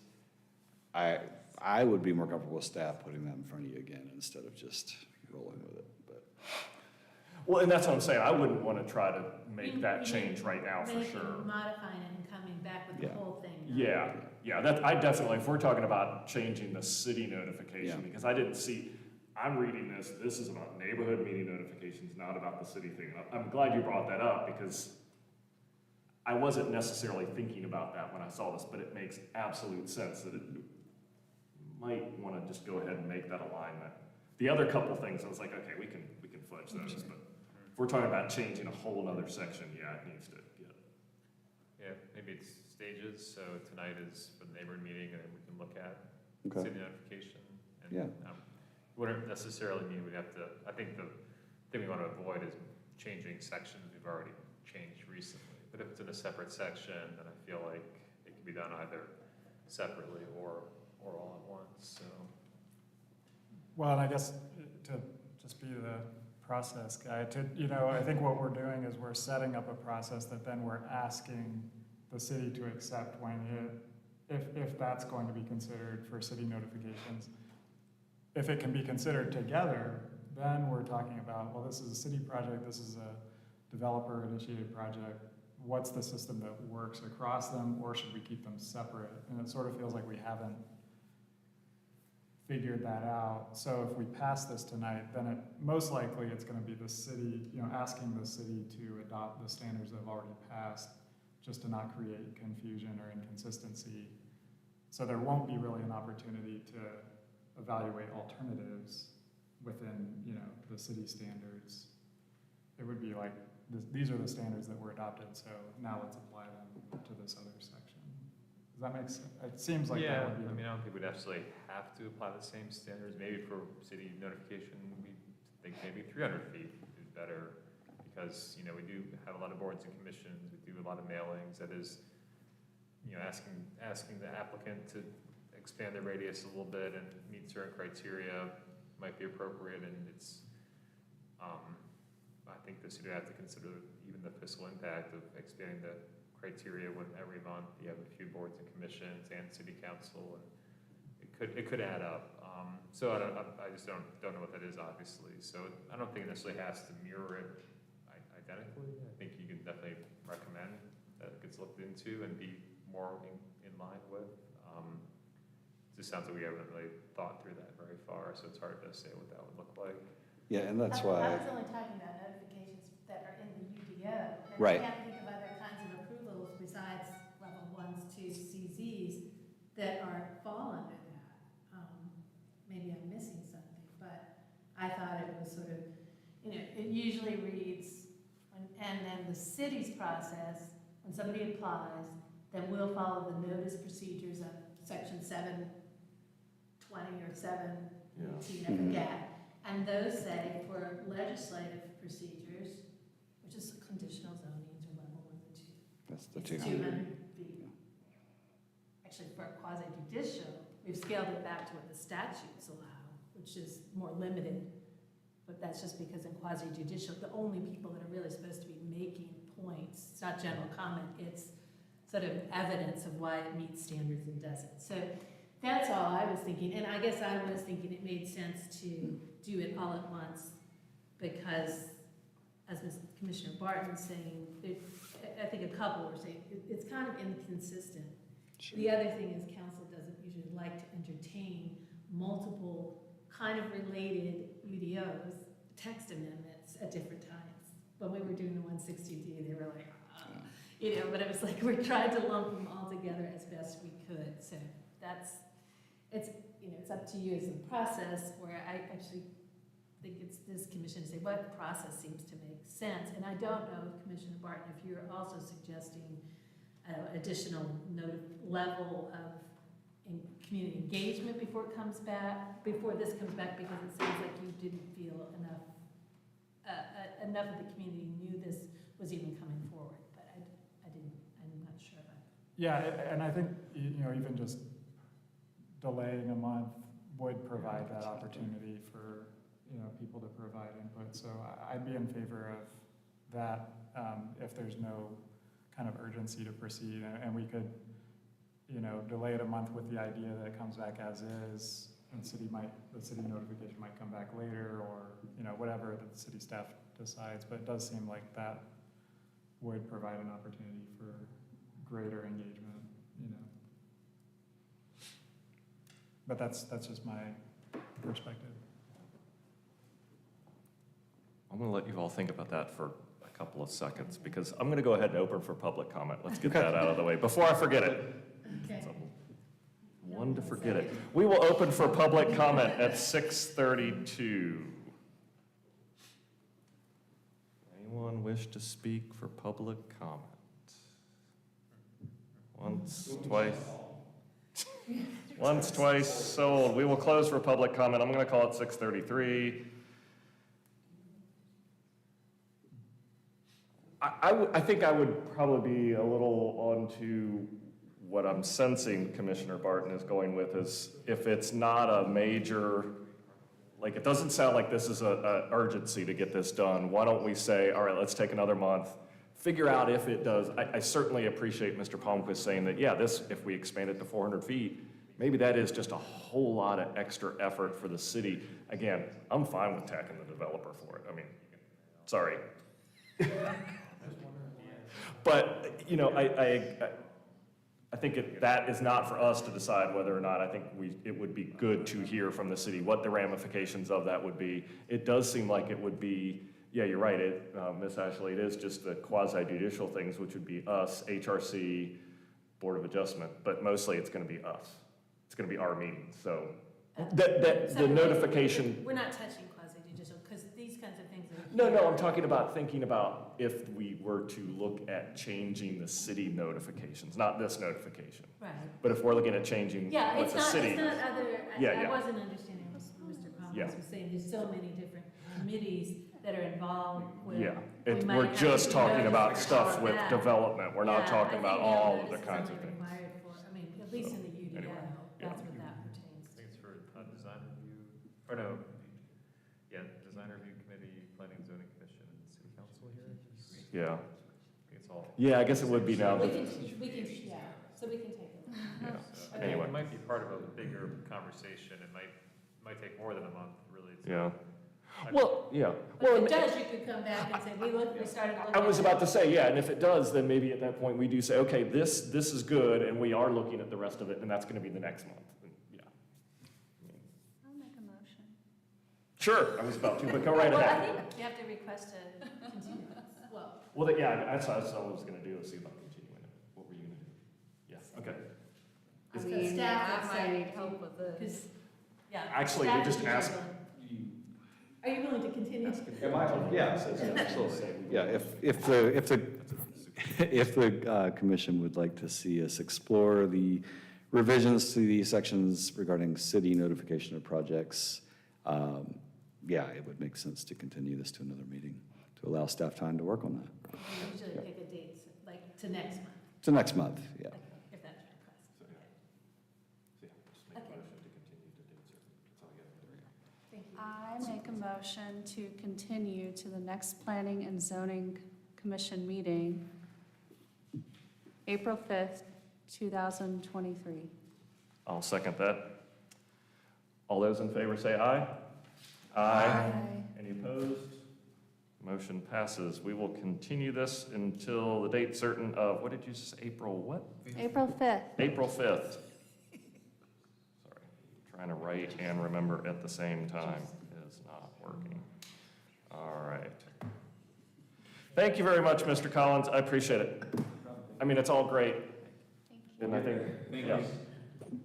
N: I would be more comfortable with staff putting that in front of you again instead of just rolling with it, but.
C: Well, and that's what I'm saying, I wouldn't want to try to make that
A: You
C: change
A: mean
C: right now for
A: making-
C: sure.
A: Modifying it and coming back with the
N: Yeah.
A: whole thing.
C: Yeah, I definitely, if we're talking about changing the city notification,
N: Yeah.
C: because I didn't see, I'm reading this is about neighborhood meeting notifications, not about the city thing. And I'm glad you brought that up, because I wasn't necessarily thinking about that when I saw this, but it makes absolute sense that it might want to just go ahead and make that alignment. The other couple things, I was like, okay, we can fudge those, but if we're talking about changing a whole other section, yeah, it needs to get.
D: Yeah, maybe it's stages, so tonight is for the neighborhood meeting, and then we can look at
N: Okay.
D: city notification. And,
N: Yeah.
D: wouldn't necessarily mean we'd have to, I think the thing we want to avoid is changing sections we've already changed recently. But if it's in a separate section, then I feel like it can be done either separately or all at once, so.
G: Well, and I guess to just be the process guy, I think what we're doing is we're setting up a process that then we're asking the city to accept if that's going to be considered for city notifications. If it can be considered together, then we're talking about, well, this is a city project, this is a developer-initiated project. What's the system that works across them, or should we keep them separate? And it sort of feels like we haven't figured that out. So if we pass this tonight, then most likely it's going to be the city, asking the city to adopt the standards that have already passed, just to not create confusion or inconsistency. So there won't be really an opportunity to evaluate alternatives within, the city standards. It would be like, these are the standards that were adopted, so now let's apply them to this other section. Does that make sense? It seems like that would be.
D: I mean, I don't think we'd actually have to apply the same standards. Maybe for city notification, we think maybe 300 feet is better, because, we do have a lot of boards and commissions, we do a lot of mailings. That is, asking the applicant to expand their radius a little bit and meet certain criteria might be appropriate, and it's, I think the city would have to consider even the fiscal impact of expanding the criteria when every month you have a few boards and commissions and city council, and it could add up. So I just don't know what that is, obviously. So I don't think it necessarily has to mirror it identically. I think you can definitely recommend that it gets looked into and be more in line with. It just sounds like we haven't really thought through that very far, so it's hard to say what that would look like.
N: Yeah, and that's
A: I
N: why,
A: was only talking about notifications that are in the UDO. And
N: Right.
A: I can't think of other kinds of approvals besides level 1s, 2s, CZs that fall under that. Maybe I'm missing something, but I thought it was sort of, it usually reads, and then the city's process, when somebody applies, then we'll follow the notice procedures of section 720 or 718, I forget. And those say for legislative procedures, which is conditional zonings or level 1 and 2.
N: that's the
A: It's
N: 200.
A: 200 feet. Actually, for quasi-judicial, we've scaled it back to what the statutes allow, which is more limited. But that's just because in quasi-judicial, the only people that are really supposed to be making points, it's not general comment, it's sort of evidence of why it meets standards and doesn't. So that's all I was thinking. And I guess I was thinking it made sense to do it all at once, because as Commissioner Barton saying, I think a couple were saying, it's kind of inconsistent. The other thing is council doesn't usually like to entertain multiple kind of related UDOs, text amendments at different times. When we were doing the 160D, they were like, but it was like, we're trying to lump them all together as best we could. So it's up to you as the process, where I actually think it's this commission to say what process seems to make sense. And I don't know, Commissioner Barton, if you're also suggesting additional level of community engagement before this comes back, because it seems like you didn't feel enough of the community knew this was even coming forward, but I'm not sure about it.
G: Yeah, and I think, even just delaying a month would provide that opportunity for, people to provide input. So I'd be in favor of that, if there's no kind of urgency to proceed, and we could, delay it a month with the idea that it comes back as is, and the city notification might come back later, or, whatever that the city staff decides. But it does seem like that would provide an opportunity for greater engagement, But that's just my perspective.
C: I'm going to let you all think about that for a couple of seconds, because I'm going to go ahead and open for public comment. Let's get that out of the way before I forget it.
A: Okay.
C: One to forget it. We will open for public comment at 6:32. Anyone wish to speak for public comment? Once, twice. Once, twice, sold. We will close for public comment. I'm going to call it 6:33. I think I would probably be a little onto what I'm sensing Commissioner Barton is going with, is if it's not a major, like, it doesn't sound like this is a urgency to get this done. Why don't we say, all right, let's take another month, figure out if it does. I certainly appreciate Mr. Palmquist saying that, yeah, if we expand it to 400 feet, maybe that is just a whole lot of extra effort for the city. Again, I'm fine with tacking the developer for it. I mean, sorry. But, I think that is not for us to decide whether or not. I think it would be good to hear from the city what the ramifications of that would be. It does seem like it would be, yeah, you're right, Ms. Ashley, it is just the quasi-judicial things, which would be us, HRC, Board of Adjustment, but mostly it's going to be us. It's going to be our meeting, so the notification.
A: We're not touching quasi-judicial, because these kinds of things are.
C: No, I'm talking about thinking about if we were to look at changing the city notifications, not this notification.
A: Right.
C: But if we're looking at changing what the city.
A: It's not other,
C: Yeah.
A: I wasn't understanding what Mr. Palmquist was saying. There's so many different committees that are involved with.
C: Yeah,
A: we might
C: we're
A: have
C: just
A: to
C: talking
A: notice
C: about
A: for
C: stuff
A: all
C: with
A: that.
C: development. We're not
A: Yeah,
C: talking
A: I
C: about
A: think
C: all
A: notice
C: of the
A: is
C: kinds of
A: only
C: things.
A: required for, at least in the UDO,
C: anyway,
A: that's what that pertains
D: I
A: to.
D: think it's for design review, or no, design review committee, planning and zoning commission, and city council here.
C: Yeah.
D: I think it's all.
C: Yeah, I guess it would be now.
A: We
C: that-
A: can, so we can take it.
C: Yeah.
A: Okay.
C: Anyway.
D: It might be part of a bigger conversation. It might take more than a month, really.
C: Yeah. Well, yeah.
A: But
C: Well,
A: if it does, you could come back and say, we started looking.
C: I was
A: at
C: about to say, yeah, and if it does, then maybe at that point we do say, okay, this is good, and we are looking at the rest of it, and that's going to be the next month. And, yeah.
E: I'll make a motion.
C: Sure, I was about to, but go right
A: Well, I
C: ahead.
A: think you have to request a continuance.
C: Well, yeah, that's what I was going to do, is see about continuing it. What were you going to do? Yeah, okay.
E: I
A: The
E: mean,
A: staff would
E: I might
A: say-
E: need help with this.
A: Because, yeah.
C: Actually,
A: staff
C: we just
A: is
C: asked.
A: willing. Are you willing to continue?
N: Yeah, absolutely. Yeah, if the commission would like to see us explore the revisions to the sections regarding city notification of projects, yeah, it would make sense to continue this to another meeting to allow staff time to work on that.
A: We usually pick a date, like to next month,
N: To next month, yeah.
A: if that's your request. Thank you.
E: I make a motion to continue to the next Planning and Zoning Commission meeting, April 5th, 2023.
C: I'll second that. All those in favor say aye.
E: Aye.
C: Any opposed? Motion passes. We will continue this until the date certain of, what did you say, April what?
E: April 5th.
C: April 5th. Sorry, trying to write and remember at the same time is not working. All right. Thank you very much, Mr. Collins. I appreciate it. I mean, it's all great. And I think, yeah.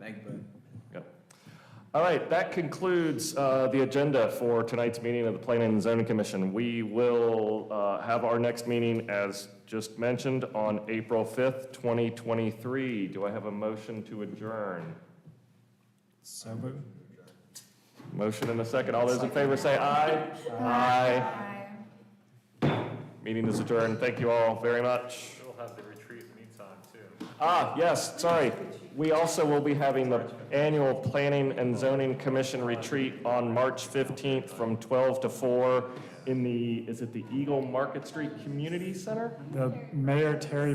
F: Thank you, bud.
C: Yep. All right, that concludes the agenda for tonight's meeting of the Planning and Zoning Commission. We will have our next meeting, as just mentioned, on April 5th, 2023. Do I have a motion to adjourn?
G: So moved.
C: Motion and a second. All those in favor say aye. Aye. Meeting is adjourned. Thank you all very much.
D: We'll have the retreat meantime, too.
C: Ah, yes, sorry. We also will be having the annual Planning and Zoning Commission retreat on March 15th from 12 to 4 in the, is it the Eagle Market Street Community Center?
G: The Mayor Terry